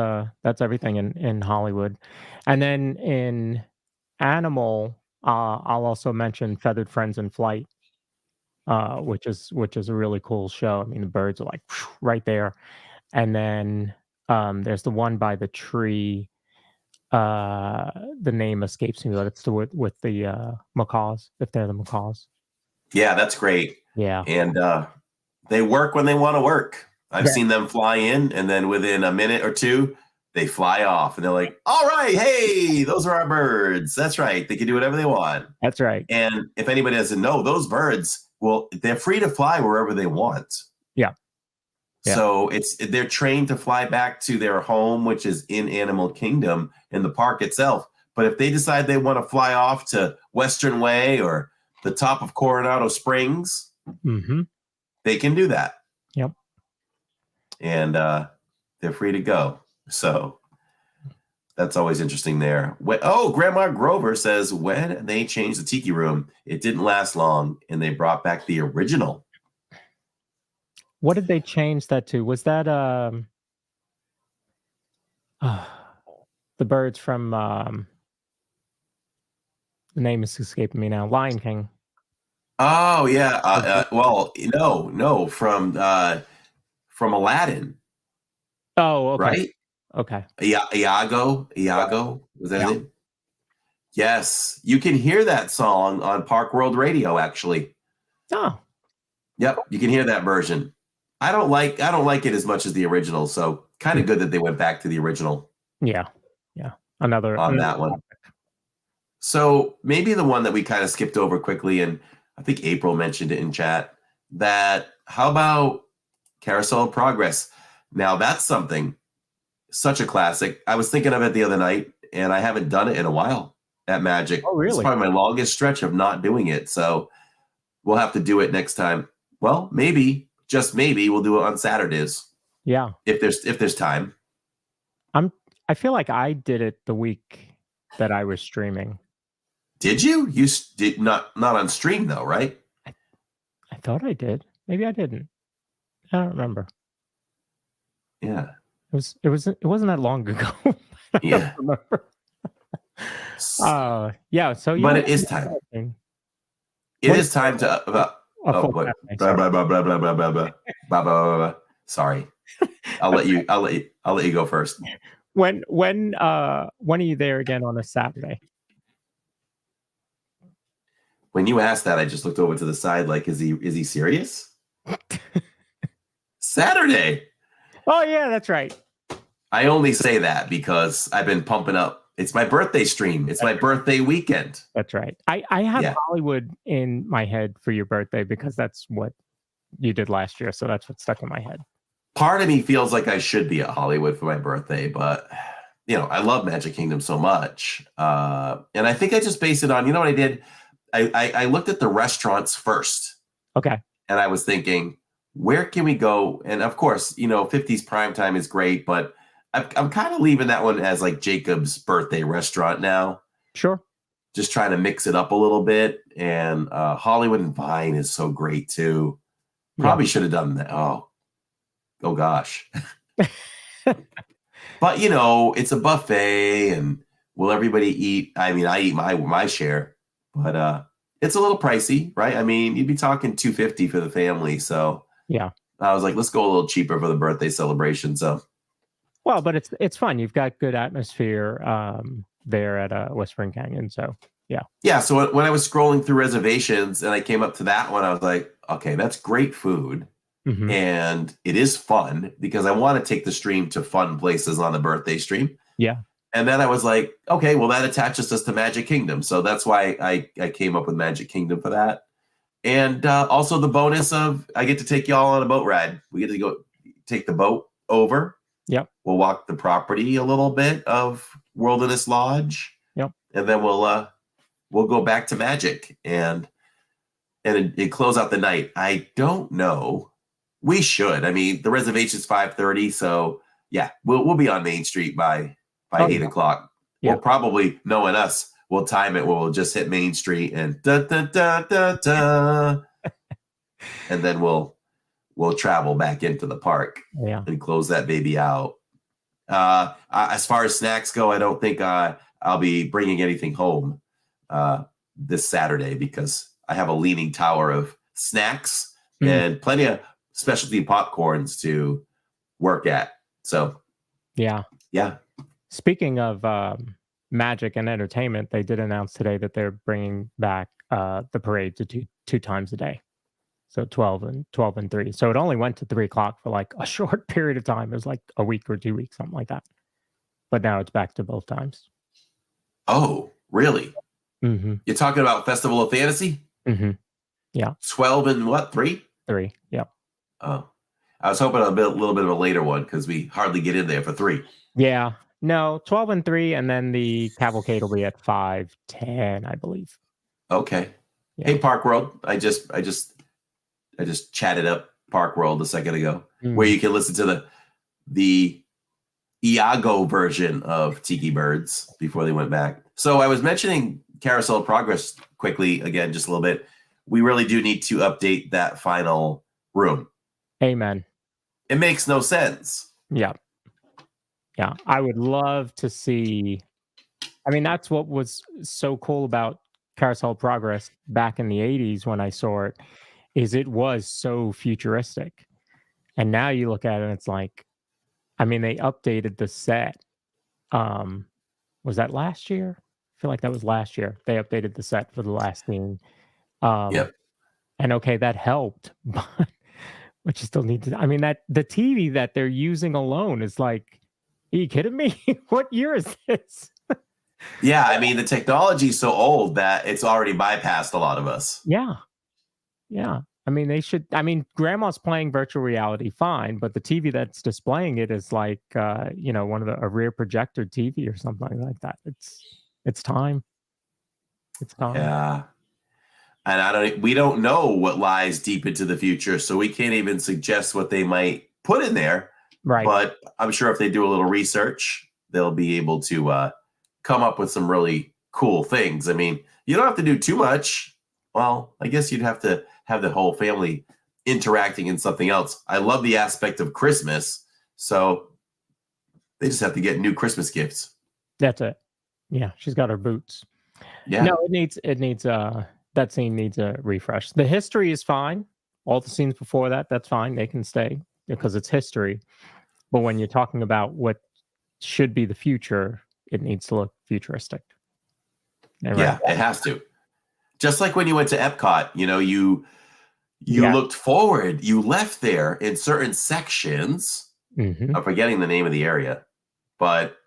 everything in Hollywood. And then in Animal, I'll also mention Feathered Friends in Flight, which is a really cool show. I mean, the birds are like right there. And then there's the one by the tree. The name escapes me, but it's with the macaws, if they're the macaws. Yeah, that's great. Yeah. And they work when they want to work. I've seen them fly in, and then within a minute or two, they fly off. And they're like, all right, hey, those are our birds. That's right. They can do whatever they want. That's right. And if anybody doesn't know, those birds, well, they're free to fly wherever they want. Yeah. So they're trained to fly back to their home, which is in Animal Kingdom in the park itself. But if they decide they want to fly off to Western Way or the top of Coronado Springs, they can do that. Yep. And they're free to go. So that's always interesting there. Grandma Grover says when they changed the Tiki Room, it didn't last long, and they brought back the original. What did they change that to? Was that The birds from the name is escaping me now. Lion King. Oh yeah. Well, no, from Aladdin, Oh, okay. right? Okay. Iago, was that his Yeah. name? Yes, you can hear that song on Park World Radio. Actually, Oh, yep, you can hear that version. I don't like it as much as the original, so kind of good that they went back to the original yeah. Yeah. Another on that one. So maybe the one that we kind of skipped over quickly, and I think April mentioned it in chat, that how about Carousel of Progress? Now that's something, such a classic. I was thinking of it the other night, and I haven't done it in a while at Magic. Oh, It's really? probably my longest stretch of not doing it. So we'll have to do it next time. Well, maybe, just maybe, we'll do it on Saturdays Yeah. if there's time. I feel like I did it the week that I was streaming. Did you? Did not on stream though, right? I thought I did. Maybe I didn't. I don't remember. Yeah. It wasn't that long ago. I Yeah. don't remember. Yeah. So But it is time. It is time to. A full What? Saturday, Blah, sorry. blah, blah, blah, blah, blah, blah, blah, blah, blah, blah, blah. Sorry, I'll let you go first. When are you there again on a Saturday? When you asked that, I just looked over to the side, like, is he serious? Saturday. Oh yeah, that's right. I only say that because I've been pumping up. It's my birthday stream. It's my birthday weekend. That's right. I have Yeah. Hollywood in my head for your birthday because that's what you did last year. So that's what stuck in my head. Part of me feels like I should be at Hollywood for my birthday, but I love Magic Kingdom so much. And I think I just based it on, you know what I did? I looked at the restaurants first. Okay. And I was thinking, where can we go? And of course, 50s primetime is great, but I'm kind of leaving that one as like Jacob's birthday restaurant now. Sure. Just trying to mix it up a little bit. And Hollywood and Vine is so great too. Probably should have done that. Oh gosh. But it's a buffet, and will everybody eat? I mean, I eat my share, but it's a little pricey, right? I mean, you'd be talking $250 for the family. So yeah, I was like, let's go a little cheaper for the birthday celebration. So well, but it's fun. You've got good atmosphere there at Whispering Canyon. So yeah. So when I was scrolling through reservations and I came up to that one, I was like, okay, that's great food. Mm-hmm. And it is fun because I want to take the stream to fun places on the birthday stream. Yeah. And then I was like, okay, well, that attaches us to Magic Kingdom. So that's why I came up with Magic Kingdom for that. And also the bonus of I get to take y'all on a boat ride. We get to go take the boat over. Yep. We'll walk the property a little bit of Wilderness Lodge. Yep. And then we'll go back to Magic and close out the night. I don't know. We should. I mean, the reservation's 5:30, so yeah, we'll be on Main Street by 8 o'clock. Yeah. We'll probably, knowing us, we'll time it where we'll just hit Main Street and da da da da da, and then we'll travel back into the park and close that baby out. As far as snacks go, I don't think I'll be bringing anything home this Saturday because I have a leaning tower of snacks and plenty of specialty popcorns to work at. So yeah. Speaking of magic and entertainment, they did announce today that they're bringing back the parade to two times a day. So 12 and 3. So it only went to 3 o'clock for like a short period of time. It was like a week or 2 weeks, something like that. But now it's back to both times. Oh, really? Mm-hmm. You're talking about Festival of Fantasy? Mm-hmm. Yeah. 12 and what? 3? 3. Yeah. Oh, I was hoping a little bit of a later one because we hardly get in there for 3. Yeah. No, 12 and 3, and then the cavalcade will be at 5:10, I believe. Okay. Yeah. Hey, Park World. I just chatted up Park World a second ago, where you can listen to the Iago version of Tiki Birds before they went back. So I was mentioning Carousel of Progress quickly again, just a little bit. We really do need to update that final room. Amen. It makes no sense. Yeah. Yeah, I would love to see. I mean, that's what was so cool about Carousel of Progress back in the '80s when I saw it, is it was so futuristic. And now you look at it and it's like, I mean, they updated the set. Um, was that last year? I feel like that was last year. They updated the set for the last scene. Um, Yep. and okay, that helped, but you still need to. I mean, that the TV that they're using alone is like, are you kidding me? What year is this? Yeah, I mean the technology's so old that it's already bypassed a lot of us. Yeah, yeah. I mean, they should. I mean, grandma's playing virtual reality fine, but the TV that's displaying it is like, one of a rear projector TV or something like that. It's time. It's time. Yeah. And we don't know what lies deep into the future, so we can't even suggest what they might put in there. Right. But I'm sure if they do a little research, they'll be able to come up with some really cool things. I mean, you don't have to do too much. Well, I guess you'd have to have the whole family interacting in something else. I love the aspect of Christmas, so they just have to get new Christmas gifts. That's it. Yeah, she's got her boots. Yeah. No, it needs that scene needs a refresh. The history is fine. All the scenes before that, that's fine. They can stay because it's history. But when you're talking about what should be the future, it needs to look futuristic. And Yeah, it has to. Just like when you went to Epcot, you Yeah. looked forward, you left there in certain sections. Mhm. I'm forgetting the name of the area, but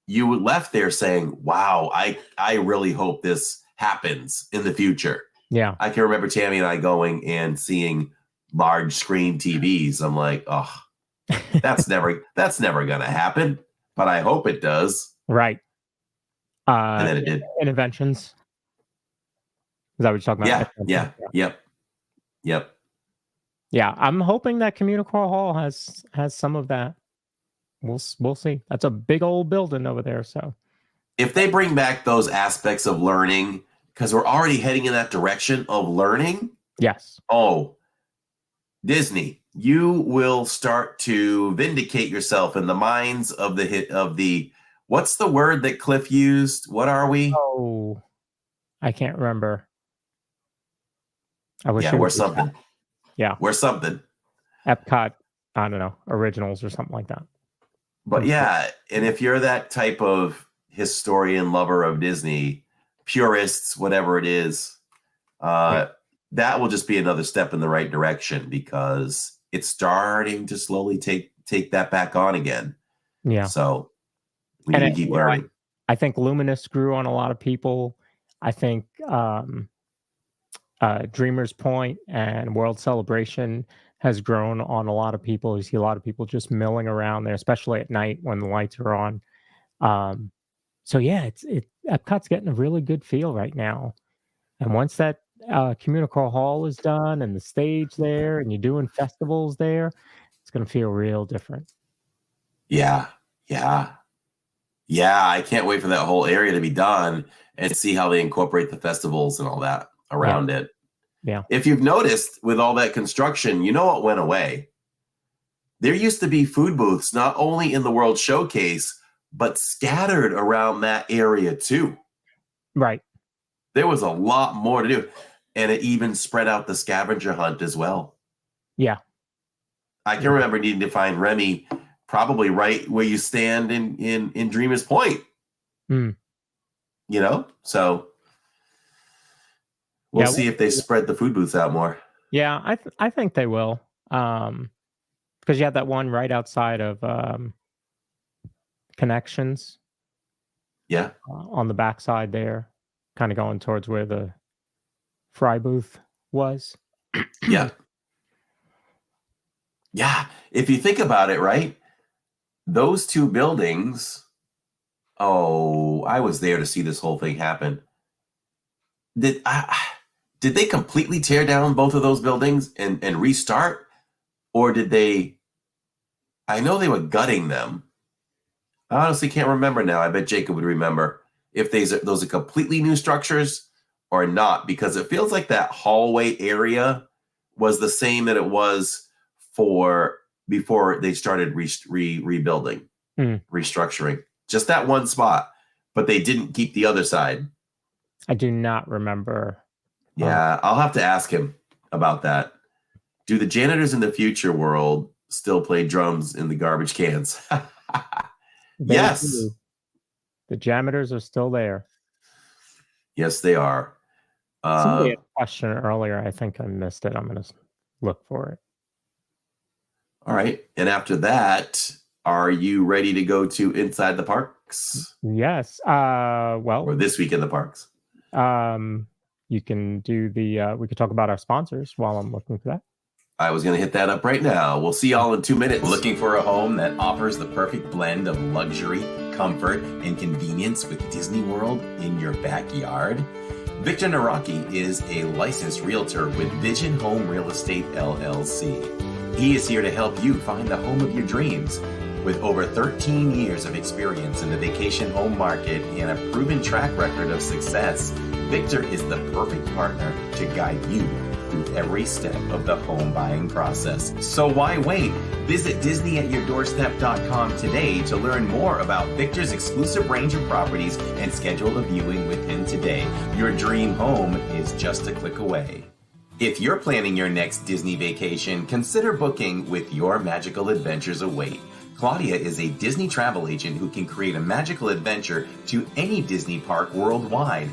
you left there saying, wow, I really hope this happens in the future. Yeah. I can remember Tammy and I going and seeing large screen TVs. I'm like, oh, that's never going to happen, but I hope it does. Right. And then it did. Interventions. Is that what you're talking Yeah, about? yeah, yep. Yeah, I'm hoping that Communicore Hall has some of that. We'll see. That's a big old building over there. So If they bring back those aspects of learning, because we're already heading in that direction of learning, yes, oh, Disney, you will start to vindicate yourself in the minds of the what's the word that Cliff used? What are we? oh, I can't remember. I wish Yeah, it we're was something. Yeah. We're something. Epcot. I don't know, originals or something like that. But yeah, and if you're that type of historian, lover of Disney, purists, whatever it is, that will just be another step in the right direction because it's starting to slowly take that back on again. Yeah. So we need to keep learning. I think Luminous grew on a lot of people. I think Dreamer's Point and World Celebration has grown on a lot of people. You see a lot of people just milling around there, especially at night when the lights are on. So yeah, Epcot's getting a really good feel right now. And once that Communicore Hall is done and the stage there, and you're doing festivals there, it's going to feel real different. Yeah. I can't wait for that whole area to be done and see how they incorporate the festivals and all that around it. Yeah. If you've noticed with all that construction, you know what went away? There used to be food booths, not only in the World Showcase, but scattered around that area too. Right. There was a lot more to do. And it even spread out the scavenger hunt as well. Yeah. I can remember needing to find Remy probably right where you stand in Dreamer's Point. So we'll see if they spread the food booths out more. Yeah, I think they will. Because you have that one right outside of Connections. Yeah. On the backside there, kind of going towards where the Fry booth was. Yeah. Yeah. If you think about it, right? Those two buildings. Oh, I was there to see this whole thing happen. Did they completely tear down both of those buildings and restart? Or did they? I know they were gutting them. I honestly can't remember now. I bet Jacob would remember if those are completely new structures or not, because it feels like that hallway area was the same that it was for before they started rebuilding. restructuring. Just that one spot, but they didn't keep the other side. I do not remember. Yeah, I'll have to ask him about that. Do the janitors in the future world still play drums in the garbage cans? Yes. Do. The janitors are still there. Yes, they are. Somebody had a question earlier. I think I missed it. I'm going to look for it. All right. And after that, are you ready to go to Inside the Parks? Yes. Or This Week in the Parks? You can do we could talk about our sponsors while I'm looking for that. I was going to hit that up right now. We'll see y'all in 2 minutes. Looking for a home that offers the perfect blend of luxury, comfort, and convenience with Disney World in your backyard? Victor Naraki is a licensed realtor with Vision Home Real Estate LLC. He is here to help you find the home of your dreams. With over 13 years of experience in the vacation home market and a proven track record of success, Victor is the perfect partner to guide you through every step of the home buying process. So why wait? Visit DisneyAtYourDoorstep.com today to learn more about Victor's exclusive range of properties and schedule a viewing with him today. Your dream home is just a click away. If you're planning your next Disney vacation, consider booking with Your Magical Adventures Await. Claudia is a Disney travel agent who can create a magical adventure to any Disney park worldwide,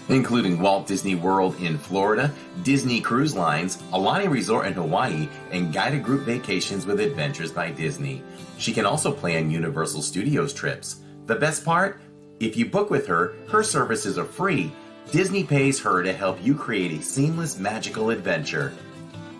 including Walt Disney World in Florida, Disney Cruise Lines, Alani Resort in Hawaii, and guided group vacations with Adventures by Disney. She can also plan Universal Studios trips. The best part? If you book with her, her services are free. Disney pays her to help you create a seamless, magical adventure.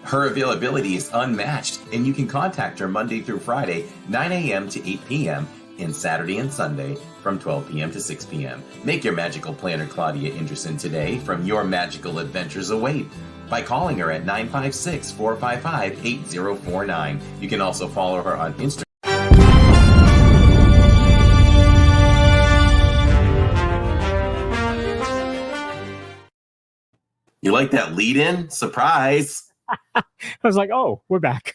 Her availability is unmatched, and you can contact her Monday through Friday, 9 a.m. to 8 p.m., and Saturday and Sunday from 12 p.m. to 6 p.m. Make your magical planner Claudia Anderson today from Your Magical Adventures Await by calling her at 956-455-8049. You can also follow her on Instagram. You like that lead-in? Surprise! I was like, oh, we're back.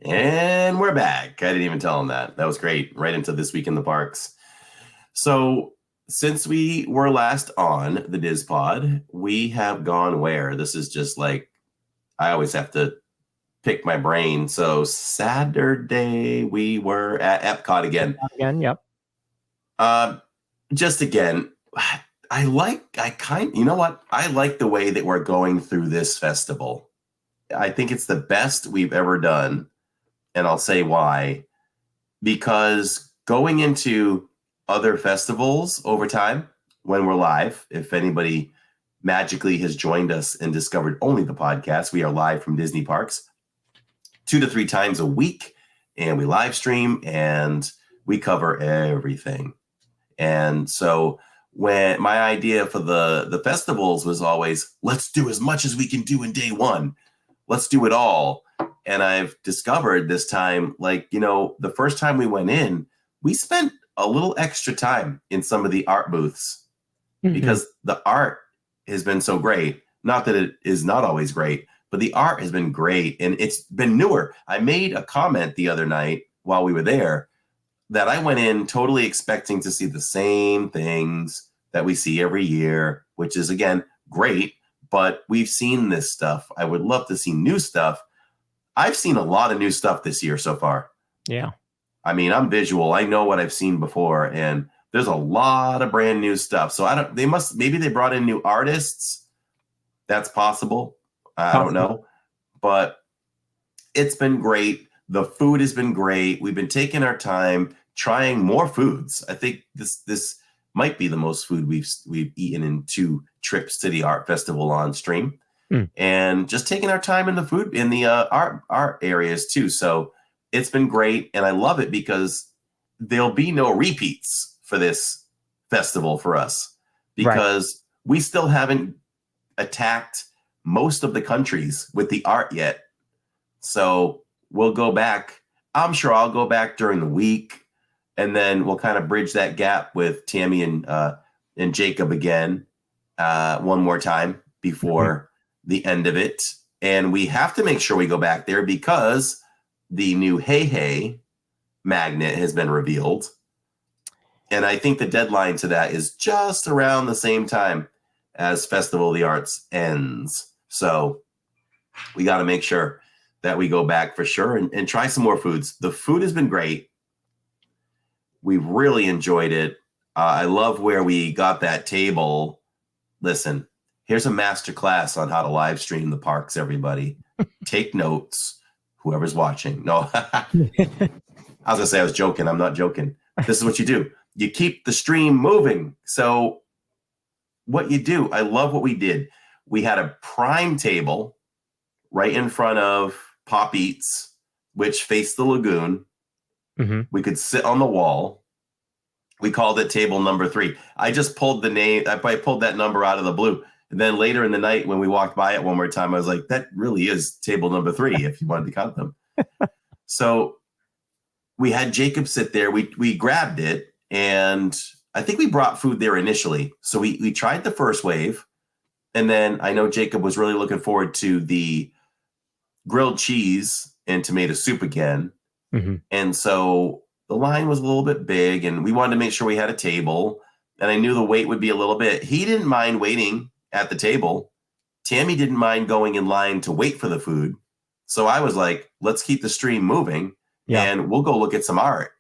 And we're back. I didn't even tell him that. That was great. Right into This Week in the Parks. So since we were last on the Diz Pod, we have gone where? This is just like, I always have to pick my brain. So Saturday we were at Epcot again. Yep. Just again, I like the way that we're going through this festival. I think it's the best we've ever done. And I'll say why. Because going into other festivals over time, when we're live, if anybody magically has joined us and discovered only the podcast, we are live from Disney parks 2 to 3 times a week. And we live stream and we cover everything. And so when my idea for the festivals was always, let's do as much as we can do in day one. Let's do it all. And I've discovered this time, the first time we went in, we spent a little extra time in some of the art booths because the art has been so great. Not that it is not always great, but the art has been great and it's been newer. I made a comment the other night while we were there that I went in totally expecting to see the same things that we see every year, which is, again, great. But we've seen this stuff. I would love to see new stuff. I've seen a lot of new stuff this year so far. Yeah. I mean, I'm visual. I know what I've seen before, and there's a lot of brand new stuff. So maybe they brought in new artists. That's possible. I don't know. But it's been great. The food has been great. We've been taking our time, trying more foods. I think this might be the most food we've eaten in 2 trips to the art festival on stream, and just taking our time in the food in the art areas too. So it's been great, and I love it because there'll be no repeats for this festival for us because we still haven't attacked most of the countries with the art yet. So we'll go back. I'm sure I'll go back during the week. And then we'll kind of bridge that gap with Tammy and Jacob again one more time before the end of it. And we have to make sure we go back there because the new Hey Hey magnet has been revealed. And I think the deadline to that is just around the same time as Festival of the Arts ends. So we got to make sure that we go back for sure and try some more foods. The food has been great. We've really enjoyed it. I love where we got that table. Listen, here's a master class on how to live stream the parks, everybody. Take notes, whoever's watching. No, I was going to say I was joking. I'm not joking. This is what you do. You keep the stream moving. So what you do, I love what we did. We had a prime table right in front of Pop Eats, which faced the lagoon. Mm-hmm. We could sit on the wall. We called it table number 3. I just pulled the name. I pulled that number out of the blue. And then later in the night, when we walked by it one more time, I was like, that really is table number 3, if you wanted to count them. So we had Jacob sit there. We grabbed it. And I think we brought food there initially. So we tried the first wave. And then I know Jacob was really looking forward to the grilled cheese and tomato soup again. Mm-hmm. And so the line was a little bit big and we wanted to make sure we had a table. And I knew the wait would be a little bit. He didn't mind waiting at the table. Tammy didn't mind going in line to wait for the food. So I was like, let's keep the stream moving and we'll go look at some art.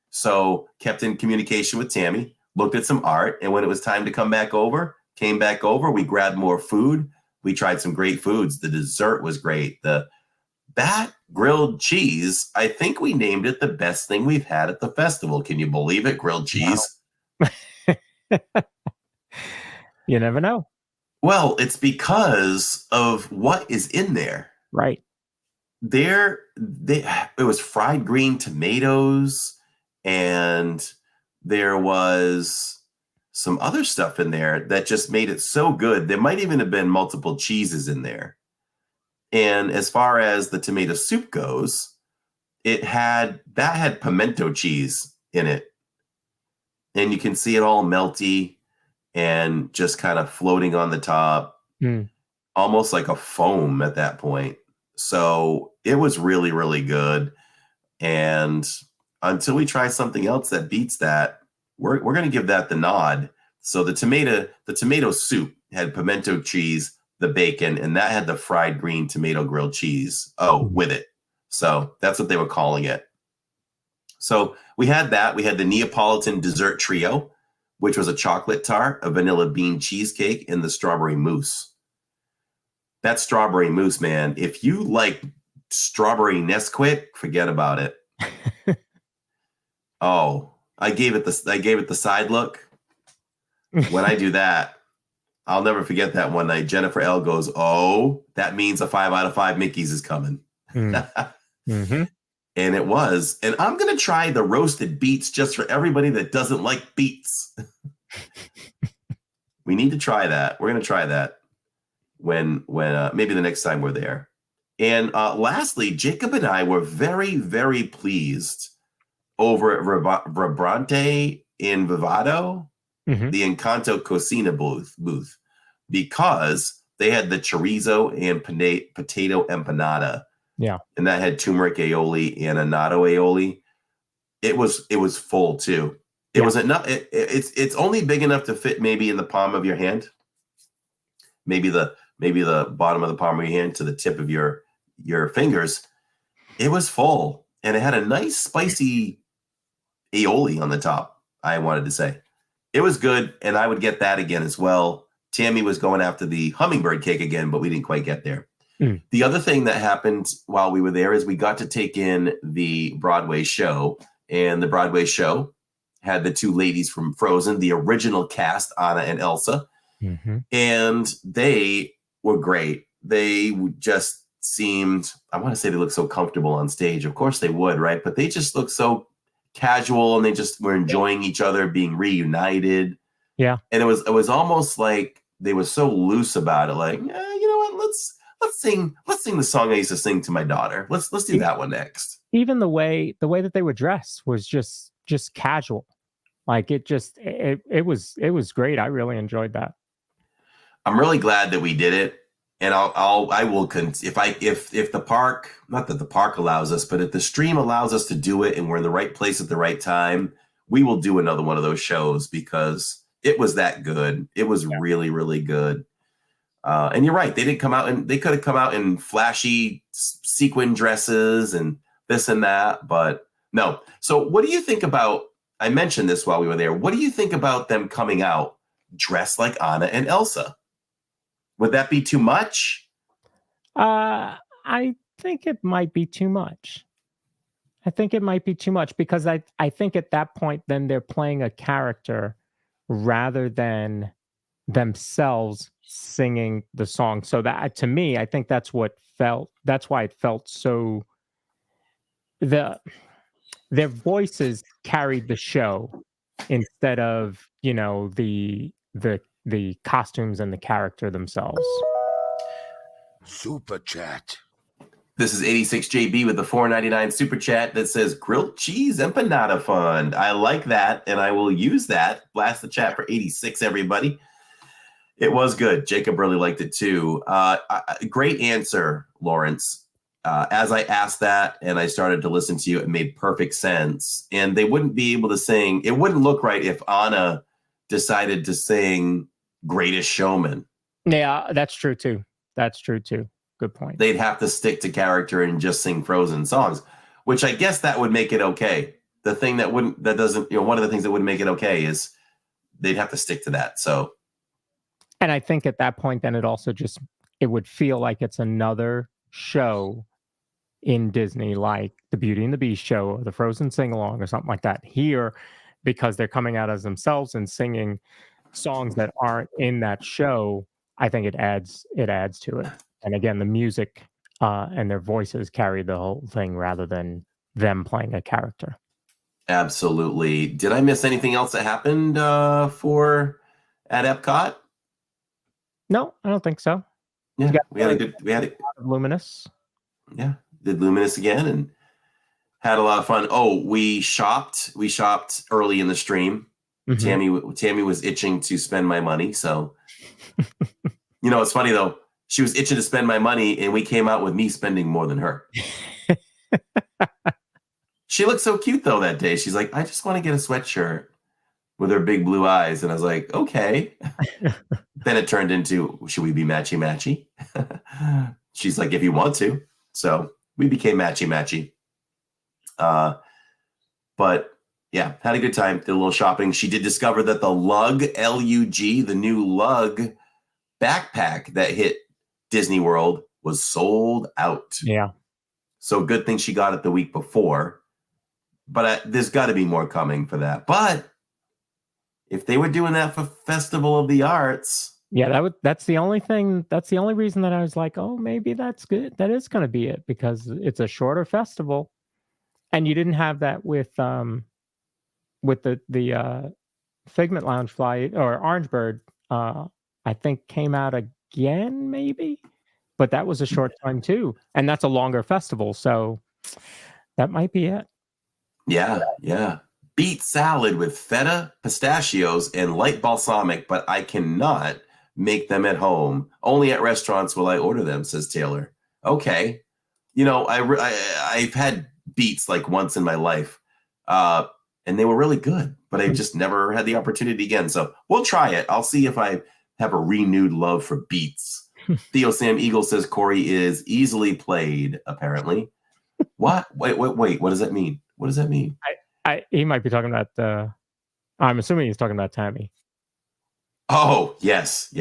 So kept in communication with Tammy, looked at some art. And when it was time to come back over, came back over, we grabbed more food. We tried some great foods. The dessert was great. That grilled cheese, I think we named it the best thing we've had at the festival. Can you believe it? Grilled cheese. Wow. You never know. Well, it's because of what is in there. Right. It was fried green tomatoes and there was some other stuff in there that just made it so good. There might even have been multiple cheeses in there. And as far as the tomato soup goes, that had pimento cheese in it. And you can see it all melty and just kind of floating on the top, almost like a foam at that point. So it was really, really good. And until we try something else that beats that, we're going to give that the nod. So the tomato soup had pimento cheese, the bacon, and that had the fried green tomato grilled cheese with it. So that's what they were calling it. So we had that. We had the Neapolitan dessert trio, which was a chocolate tart, a vanilla bean cheesecake, and the strawberry mousse. That strawberry mousse, man, if you like strawberry Nesquik, forget about it. I gave it the side look. When I do that, I'll never forget that one night. Jennifer L goes, "Oh, that means a 5 out of 5 Mickey's is coming." Mm-hmm. And it was. And I'm going to try the roasted beets just for everybody that doesn't like beets. We need to try that. We're going to try that when maybe the next time we're there. And lastly, Jacob and I were very, very pleased over at Vibrante in Vivado, the Encanto Cocina booth, because they had the chorizo and potato empanada. Yeah. And that had turmeric aioli and annatto aioli. It was full too. It was enough. It's only big enough to fit maybe in the palm of your hand. Maybe the bottom of the palm of your hand to the tip of your fingers. It was full. And it had a nice spicy aioli on the top, I wanted to say. It was good, and I would get that again as well. Tammy was going after the hummingbird cake again, but we didn't quite get there. The other thing that happened while we were there is we got to take in the Broadway show, and the Broadway show had the two ladies from Frozen, the original cast, Anna and Elsa, and they were great. They just seemed, I want to say they looked so comfortable on stage. Of course they would, right? But they just looked so casual, and they just were enjoying each other, being reunited. Yeah. And it was almost like they were so loose about it, like, you know what, let's sing the song I used to sing to my daughter. Let's do that one next. Even the way that they were dressed was just casual. Like it was great. I really enjoyed that. I'm really glad that we did it. And if the park, not that the park allows us, but if the stream allows us to do it and we're in the right place at the right time, we will do another one of those shows because it was that good. It was really, really good. And you're right. They could have come out in flashy sequin dresses and this and that, but no. So what do you think about, I mentioned this while we were there. What do you think about them coming out dressed like Anna and Elsa? Would that be too much? I think it might be too much. I think it might be too much because I think at that point, then they're playing a character rather than themselves singing the song. So that to me, I think that's why it felt so their voices carried the show instead of, the costumes and the character themselves. Super chat. This is 86JB with the $4.99 super chat that says grilled cheese empanada fund. I like that, and I will use that. Blast the chat for 86, everybody. It was good. Jacob really liked it too. Great answer, Lawrence. As I asked that and I started to listen to you, it made perfect sense. And they wouldn't be able to sing. It wouldn't look right if Anna decided to sing Greatest Showman. Yeah, that's true too. Good point. They'd have to stick to character and just sing Frozen songs, which I guess that would make it okay. One of the things that wouldn't make it okay is they'd have to stick to that. So, and I think at that point, then it would feel like it's another show in Disney, like the Beauty and the Beast show or the Frozen sing-along or something like that. Here, because they're coming out as themselves and singing songs that aren't in that show, I think it adds to it. And again, the music and their voices carry the whole thing rather than them playing a character. Absolutely. Did I miss anything else that happened at Epcot? No, I don't think so. Yeah, we had it. Luminous. Yeah, did Luminous again and had a lot of fun. Oh, we shopped early in the stream. Mm-hmm. Tammy was itching to spend my money. So, it's funny though. She was itching to spend my money, and we came out with me spending more than her. She looked so cute though that day. She's like, I just want to get a sweatshirt with her big blue eyes. And I was like, okay. Then it turned into, should we be matchy-matchy? She's like, if you want to. So we became matchy-matchy. But yeah, had a good time. Did a little shopping. She did discover that the Lug, L-U-G, the new Lug backpack that hit Disney World was sold out. Yeah. So good thing she got it the week before. But there's got to be more coming for that. But if they were doing that for Festival of the Arts. Yeah, that's the only thing. That's the only reason that I was like, oh, maybe that's good. That is going to be it because it's a shorter festival. And you didn't have that with the Figment Lounge flight or Orange Bird, I think came out again, maybe. But that was a short time too. And that's a longer festival. So that might be it. Yeah. Beet salad with feta, pistachios, and light balsamic, but I cannot make them at home. Only at restaurants will I order them, says Taylor. Okay. I've had beets like once in my life, and they were really good, but I just never had the opportunity again. So we'll try it. I'll see if I have a renewed love for beets. Theo Sam Eagle says Corey is easily played, apparently. What? Wait. What does that mean? What does that mean? He might be talking about I'm assuming he's talking about Tammy. Oh, yes,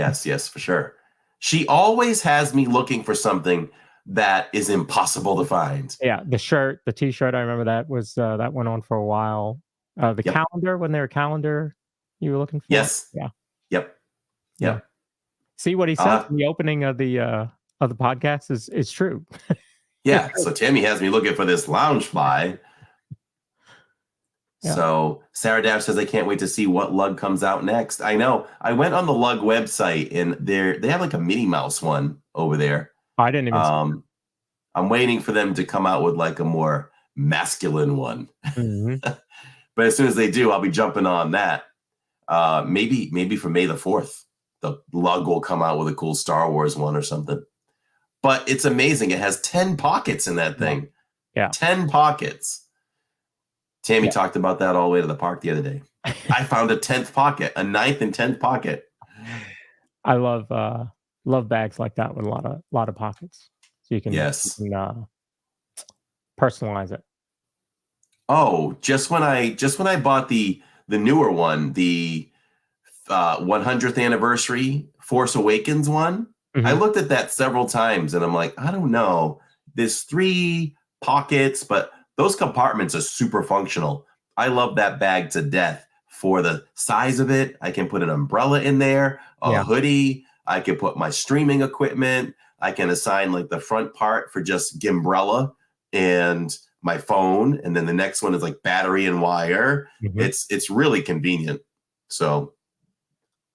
for sure. She always has me looking for something that is impossible to find. Yeah, the t-shirt, I remember that was that went on for a while. Calendar, when there a calendar you were looking for? Yes. Yeah. Yep. See what he said in the opening of the podcast is true. Yeah, so Tammy has me looking for this lounge fly. Yeah. So Sarah Dash says, I can't wait to see what Lug comes out next. I know. I went on the Lug website and they have like a Minnie Mouse one over there. I didn't even see I'm waiting for them to come out with like a more masculine one. Mm-hmm. But as soon as they do, I'll be jumping on that. Maybe for May the 4th. the lug will come out with a cool Star Wars one or something. But it's amazing. It has 10 pockets in that thing. Yeah. 10 pockets. Tammy Yeah. talked about that all the way to the park the other day. I found a 10th pocket, a 9th and 10th pocket. I love bags like that with a lot of pockets. So you can, Yes. you can personalize it. Oh, just when I bought the newer one, the 100th anniversary Force Awakens one, I looked at that several times and I'm like, I don't know. There's 3 pockets, but those compartments are super functional. I love that bag to death for the size of it. I can put an umbrella in there, a hoodie. I can put my streaming equipment. I can assign like the front part for just Gimbrella and my phone. And then the next one is like battery and wire. It's really convenient. So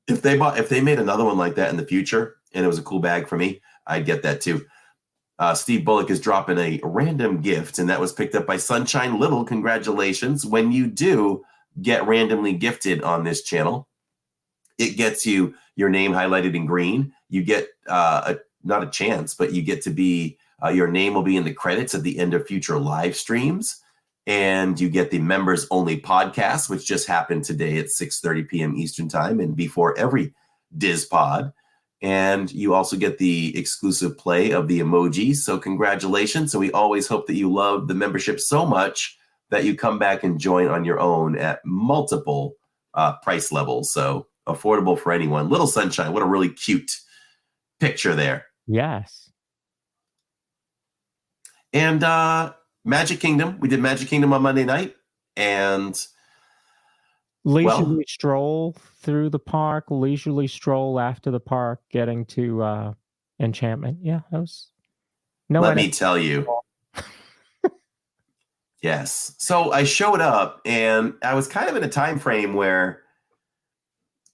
if they made another one like that in the future and it was a cool bag for me, I'd get that too. Steve Bullock is dropping a random gift, and that was picked up by Sunshine Little. Congratulations. When you do get randomly gifted on this channel, it gets you your name highlighted in green. You get not a chance, but you get to be your name will be in the credits at the end of future live streams. And you get the members only podcast, which just happened today at 6:30 p.m. Eastern time and before every Diz pod. And you also get the exclusive play of the emojis. So congratulations. So we always hope that you love the membership so much that you come back and join on your own at multiple price levels. So affordable for anyone. Little Sunshine, what a really cute picture there. Yes. And Magic Kingdom. We did Magic Kingdom on Monday night. And leisurely stroll through the park, leisurely stroll after the park, getting to Enchantment. Yeah, that was let me tell you. Yes. So I showed up and I was kind of in a time frame where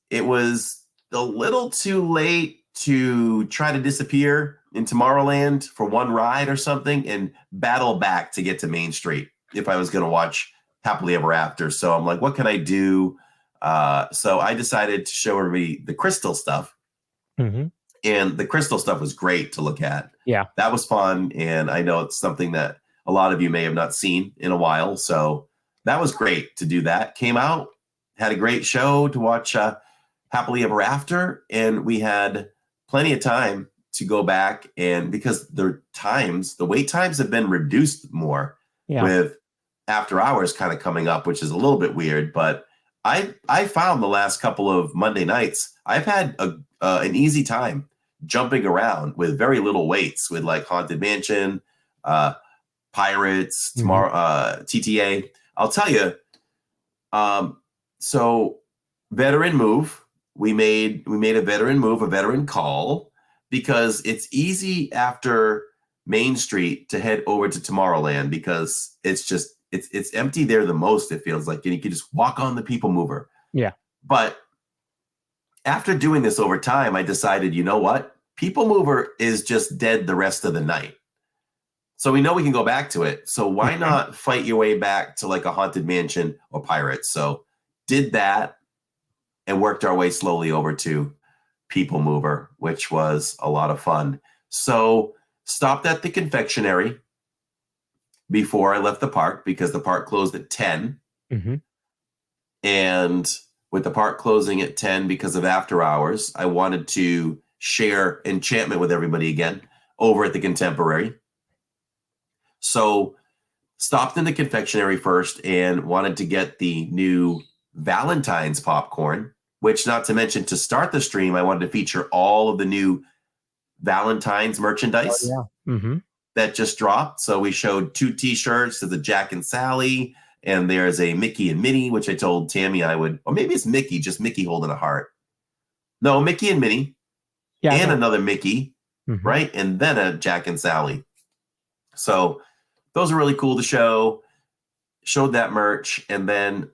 it was a little too late to try to disappear in Tomorrowland for one ride or something and battle back to get to Main Street if I was going to watch Happily Ever After. So I'm like, what can I do? So I decided to show everybody the crystal stuff. And the crystal stuff was great to look at. Yeah. That was fun. And I know it's something that a lot of you may have not seen in a while. So that was great to do that. Came out, had a great show to watch Happily Ever After. And we had plenty of time to go back. And because the wait times have been reduced more with after hours kind of coming up, which is a little bit weird. But I found the last couple of Monday nights, I've had an easy time jumping around with very little waits with like Haunted Mansion, Pirates, tomorrow, TTA. I'll tell you. So veteran move. We made a veteran move, a veteran call, because it's easy after Main Street to head over to Tomorrowland because it's empty there the most, it feels like, and you can just walk on the People Mover. Yeah. But after doing this over time, I decided, you know what? People Mover is just dead the rest of the night. So we know we can go back to it. So why not fight your way back to like a Haunted Mansion or Pirates? So did that and worked our way slowly over to People Mover, which was a lot of fun. So stopped at the confectionery before I left the park because the park closed at 10. And with the park closing at 10 because of after hours, I wanted to share Enchantment with everybody again over at the Contemporary. So stopped in the confectionery first and wanted to get the new Valentine's popcorn, which, not to mention, to start the stream, I wanted to feature all of the new Valentine's merchandise that just dropped. So we showed 2 t-shirts to the Jack and Sally, and there's a Mickey and Minnie, which I told Tammy I would, or maybe it's Mickey, just Mickey holding a heart. No, Mickey and Minnie, and another Mickey, right? And then a Jack and Sally. So those are really cool to show. Showed that merch, and then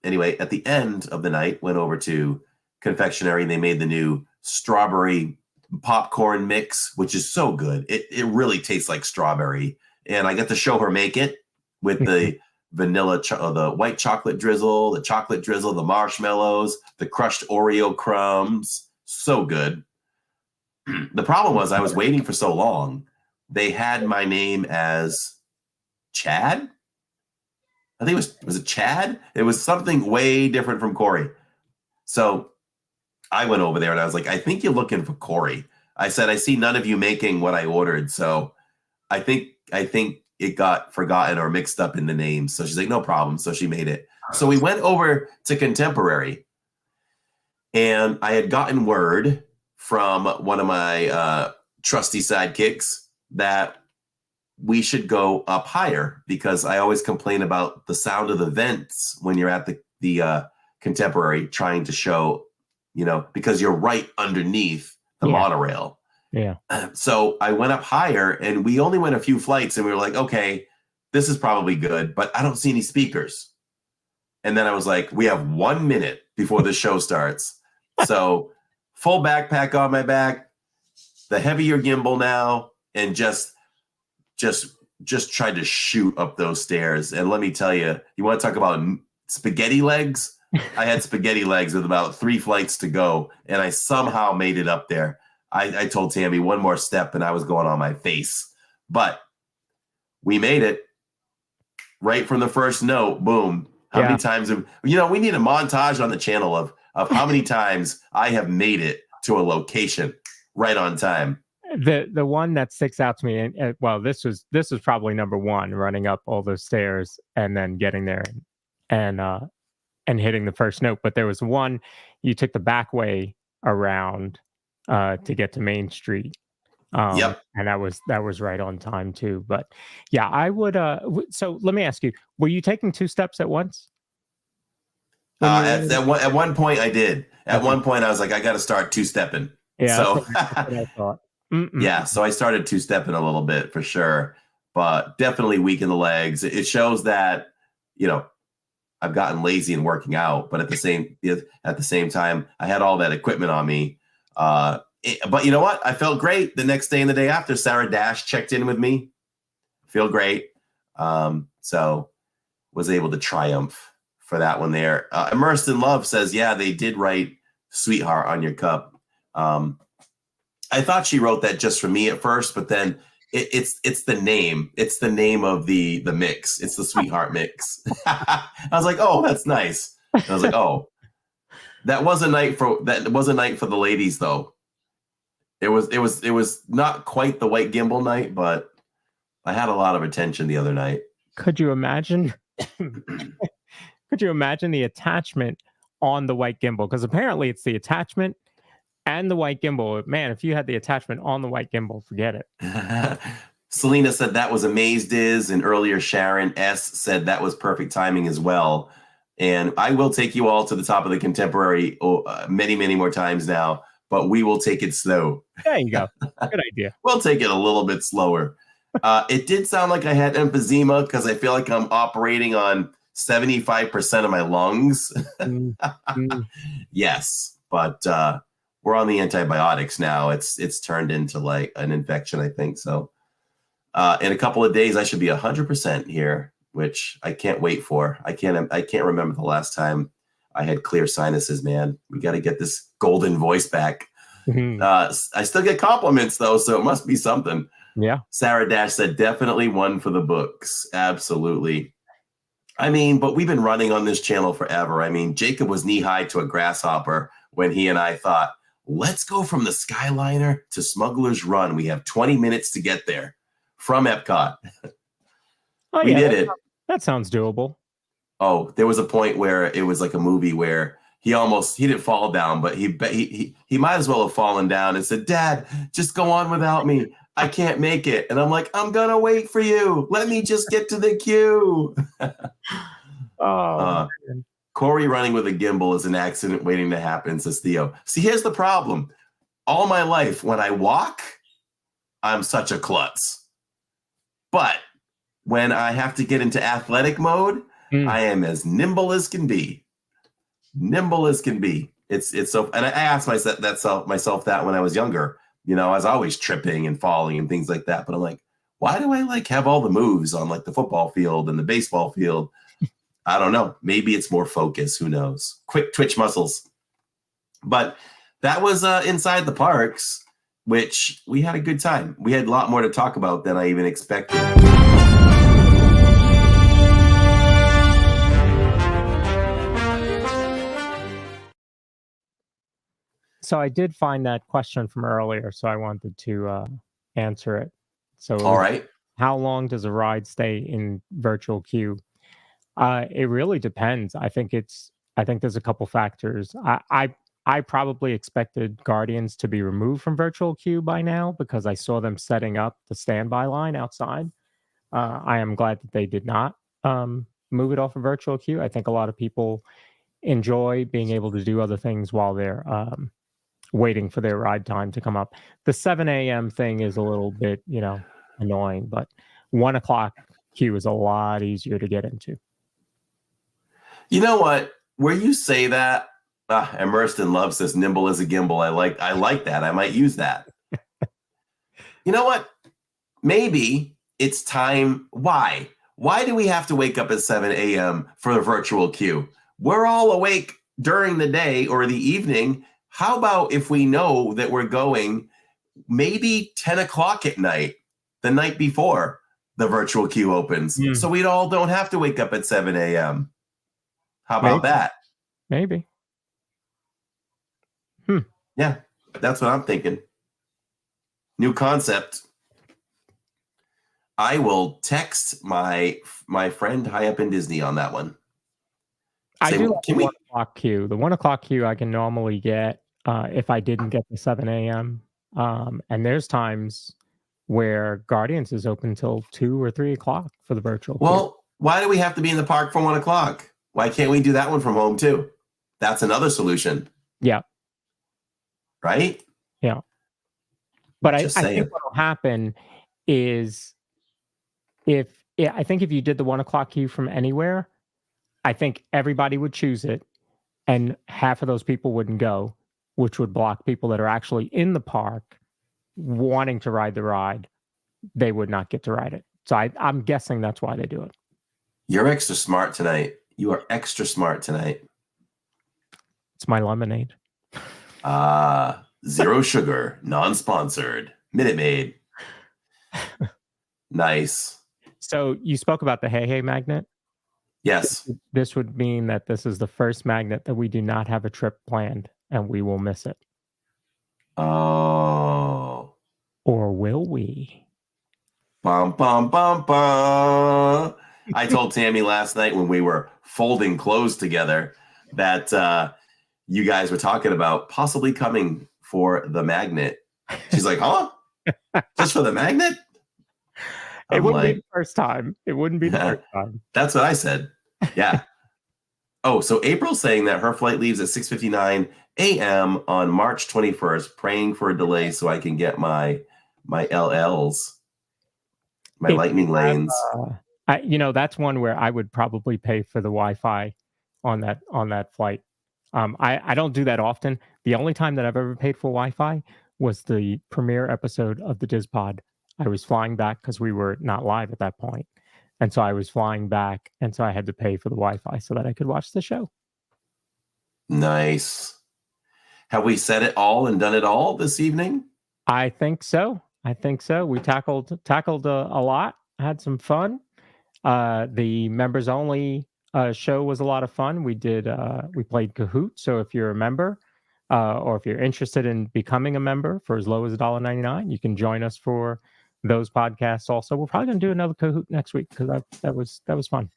anyway, at the end of the night, went over to confectionery, and they made the new strawberry popcorn mix, which is so good. It really tastes like strawberry. And I got to show her make it with the vanilla, the white chocolate drizzle, the marshmallows, the crushed Oreo crumbs. so good. The problem was I was waiting for so long. They had my name as Chad. I think was it Chad? It was something way different from Corey. So I went over there and I was like, I think you're looking for Corey. I said, I see none of you making what I ordered. So I think it got forgotten or mixed up in the name. So she's like, no problem. So she made it. So we went over to Contemporary, and I had gotten word from one of my trusty sidekicks that we should go up higher, because I always complain about the sound of the vents when you're at the Contemporary trying to show, because you're right underneath the monorail. Yeah. So I went up higher, and we only went a few flights, and we were like, okay, this is probably good, but I don't see any speakers. And then I was like, we have 1 minute before the show starts. So full backpack on my back, the heavier gimbal now, and just tried to shoot up those stairs. And let me tell you, you want to talk about spaghetti legs? I had spaghetti legs with about 3 flights to go, and I somehow made it up there. I told Tammy one more step and I was going on my face, but we made it right from the first note. Boom. How many times we need a montage on the channel of how many times I have made it to a location right on time. The one that sticks out to me, and well, this was probably number one, running up all those stairs and then getting there and hitting the first note. But there was one, you took the back way around to get to Main Street. Yep. And that was right on time too. But yeah, I would. So let me ask you: were you taking 2 steps at once? At one point, I did. At one point, I was like, I got to start 2-stepping. Yeah. So that's what I thought. yeah, so I started 2-stepping a little bit for sure, but definitely weak in the legs. It shows that I've gotten lazy in working out, but at the same time, I had all that equipment on me. But you know what? I felt great the next day and the day after. Sarah Dash checked in with me. Feel great. So was able to triumph for that one there. Immersed in Love says, yeah, they did write Sweetheart on your cup. I thought she wrote that just for me at first, but then it's the name. It's the name of the mix. It's the Sweetheart mix. I was like, oh, that's nice. And I was like, oh, that was a night for the ladies though. It was not quite the white gimbal night, but I had a lot of attention the other night. Could you imagine? Could you imagine the attachment on the white gimbal? Because apparently it's the attachment and the white gimbal. Man, if you had the attachment on the white gimbal, forget it. Selena said that was Amazed Is, and earlier Sharon S said that was perfect timing as well. And I will take you all to the top of the Contemporary many, many more times now, but we will take it slow. There you go. Good idea. We'll take it a little bit slower. It did sound like I had emphysema because I feel like I'm operating on 75% of my lungs. Yes, but we're on the antibiotics now. It's turned into like an infection, I think. So in a couple of days, I should be 100% here, which I can't wait for. I can't remember the last time I had clear sinuses, man. We got to get this golden voice back. I still get compliments though, so it must be something. Yeah. Sarah Dash said definitely one for the books. Absolutely. I mean, but we've been running on this channel forever. I mean, Jacob was knee high to a grasshopper when he and I thought, let's go from the Skyliner to Smuggler's Run. We have 20 minutes to get there from Epcot. Oh, we did it. That sounds doable. Oh, there was a point where it was like a movie where he didn't fall down, but he might as well have fallen down and said, Dad, just go on without me. I can't make it. And I'm like, I'm going to wait for you. Let me just get to the queue. Corey running with a gimbal is an accident waiting to happen, says Theo. See, here's the problem. All my life, when I walk, I'm such a klutz. But when I have to get into athletic mode, I am as nimble as can be. Nimble as can be. It's so, and I asked myself that when I was younger. I was always tripping and falling and things like that. But I'm like, why do I have all the moves on the football field and the baseball field? I don't know. Maybe it's more focus. Who knows? Quick twitch muscles. But that was inside the parks, which we had a good time. We had a lot more to talk about than I even expected. So I did find that question from earlier, so I wanted to answer it. So All right. how long does a ride stay in virtual queue? It really depends. I think there's a couple factors. I probably expected Guardians to be removed from virtual queue by now because I saw them setting up the standby line outside. I am glad that they did not move it off of virtual queue. I think a lot of people enjoy being able to do other things while they're waiting for their ride time to come up. The 7 a.m. thing is a little bit, annoying, but 1 o'clock queue is a lot easier to get into. You know what? Where you say that, Emerston loves this nimble as a gimbal. I like that. I might use that. You know what? Maybe it's time. Why? Why do we have to wake up at 7 a.m. for the virtual queue? We're all awake during the day or the evening. How about if we know that we're going maybe 10 o'clock at night, the night before the virtual queue opens, so we all don't have to wake up at 7 a.m.? How about that? Maybe. Yeah, that's what I'm thinking. New concept. I will text my friend high up in Disney on that one. I do like the 1 o'clock queue. The 1 o'clock queue I can normally get if I didn't get the 7 a.m. And there's times where Guardians is open till 2 or 3 o'clock for the virtual queue. Well, why do we have to be in the park for 1 o'clock? Why can't we do that one from home too? That's another solution. Yeah. Right? Yeah. But I think what will happen is I think if you did the 1 o'clock queue from anywhere, I think everybody would choose it and half of those people wouldn't go, which would block people that are actually in the park wanting to ride the ride. They would not get to ride it. So I'm guessing that's why they do it. You're extra smart tonight. You are extra smart tonight. It's my lemonade. Zero sugar, non-sponsored, Minute Maid. Nice. So you spoke about the Hey Hey magnet. Yes. This would mean that this is the first magnet that we do not have a trip planned and we will miss it. Oh. Or will we? Bum, bum, bum, bum. I told Tammy last night when we were folding clothes together that you guys were talking about possibly coming for the magnet. She's like, huh? Just for the magnet? It wouldn't be the first time. It wouldn't be the first time. That's what I said. Yeah. Oh, so April's saying that her flight leaves at 6:59 a.m. on March 21st, praying for a delay so I can get my LLs, my lightning lanes. That's one where I would probably pay for the Wi-Fi on that flight. I don't do that often. The only time that I've ever paid for Wi-Fi was the premiere episode of the DizPod. I was flying back because we were not live at that point. And so I was flying back, and so I had to pay for the Wi-Fi so that I could watch the show. Nice. Have we said it all and done it all this evening? I think so. We tackled a lot, had some fun. The members only show was a lot of fun. We played Kahoot. So if you're a member, or if you're interested in becoming a member for as low as $1.99, you can join us for those podcasts. Also, we're probably going to do another Kahoot next week because that was fun.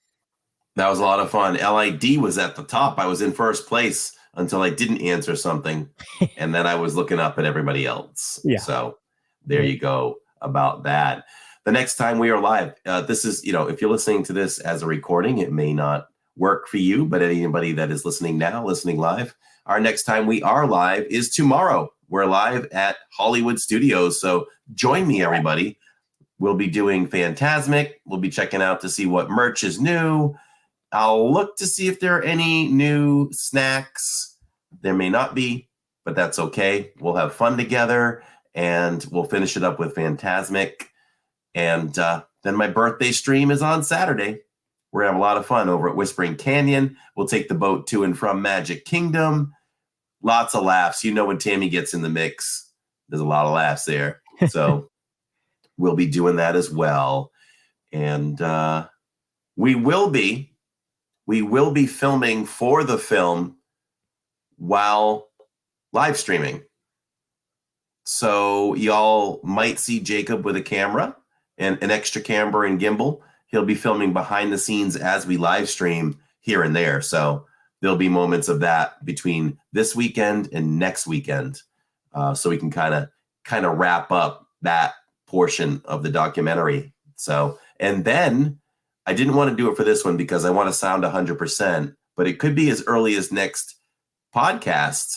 That was a lot of fun. LID was at the top. I was in first place until I didn't answer something, and then I was looking up at everybody else. Yeah. So there you go about that. The next time we are live, this is, if you're listening to this as a recording, it may not work for you, but anybody that is listening live, our next time we are live is tomorrow. We're live at Hollywood Studios. So join me, everybody. We'll be doing Phantasmic. We'll be checking out to see what merch is new. I'll look to see if there are any new snacks. There may not be, but that's okay. We'll have fun together, and we'll finish it up with Phantasmic. And then my birthday stream is on Saturday. We're going to have a lot of fun over at Whispering Canyon. We'll take the boat to and from Magic Kingdom. lots of laughs. You know, when Tammy gets in the mix, there's a lot of laughs there. So we'll be doing that as well. And we will be filming for the film while live streaming. So y'all might see Jacob with a camera and an extra camera and gimbal. He'll be filming behind the scenes as we live stream here and there. So there'll be moments of that between this weekend and next weekend. So we can kind of wrap up that portion of the documentary. So, and then I didn't want to do it for this one because I want to sound 100%, but it could be as early as next podcast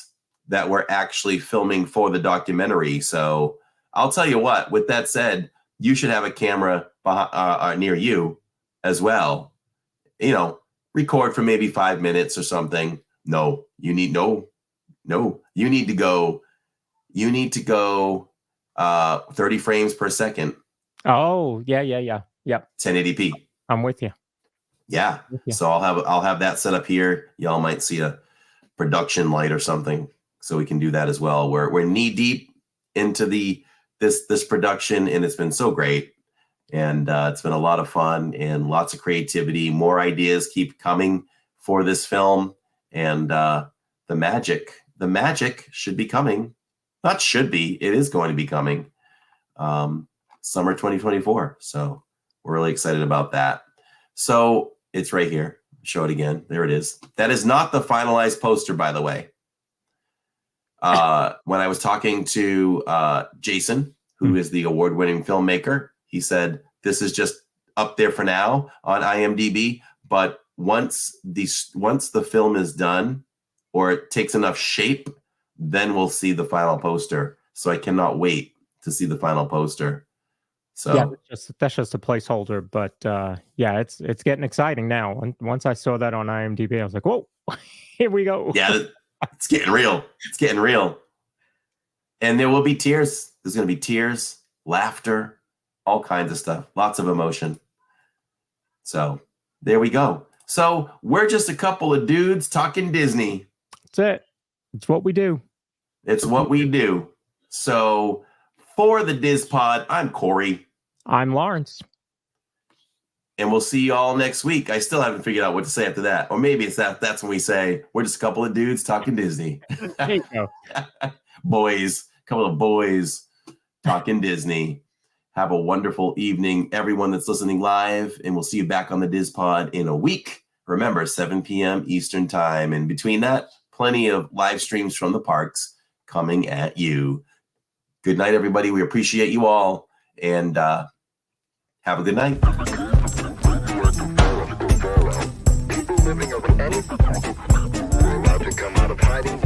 that we're actually filming for the documentary. So I'll tell you what, with that said, you should have a camera near you as well. You know, record for maybe 5 minutes or something. You need to go 30 frames per second. Oh, yeah. Yep. 1080p. I'm with you. Yeah. So I'll have that set up here. Y'all might see a production light or something, so we can do that as well. We're knee deep into this production, and it's been so great. And it's been a lot of fun and lots of creativity. More ideas keep coming for this film, and the magic should be coming. Not should be, it is going to be coming summer 2024. So we're really excited about that. So it's right here. Show it again. There it is. That is not the finalized poster, by the way. When I was talking to Jason, who is the award-winning filmmaker, he said, this is just up there for now on IMDb. But once the film is done or it takes enough shape, then we'll see the final poster. So I cannot wait to see the final poster. So yeah, that's just a placeholder. But yeah, it's getting exciting now. And once I saw that on IMDb, I was like, whoa, here we go. Yeah, it's getting real. It's getting real. And there will be tears. There's going to be tears, laughter, all kinds of stuff. Lots of emotion. So there we go. So we're just a couple of dudes talking Disney. That's it. It's what we do. It's what we do. So for the Diz Pod, I'm Corey. I'm Lawrence. And we'll see you all next week. I still haven't figured out what to say after that. Or maybe it's that's when we say we're just a couple of dudes talking Disney. There you go. Boys, a couple of boys talking Disney. Have a wonderful evening, everyone that's listening live. And we'll see you back on the Diz Pod in a week. Remember, 7 p.m. Eastern time. And between that, plenty of live streams from the parks coming at you. Good night, everybody. We appreciate you all. And have a good night. People living over any allowed to come out of hiding.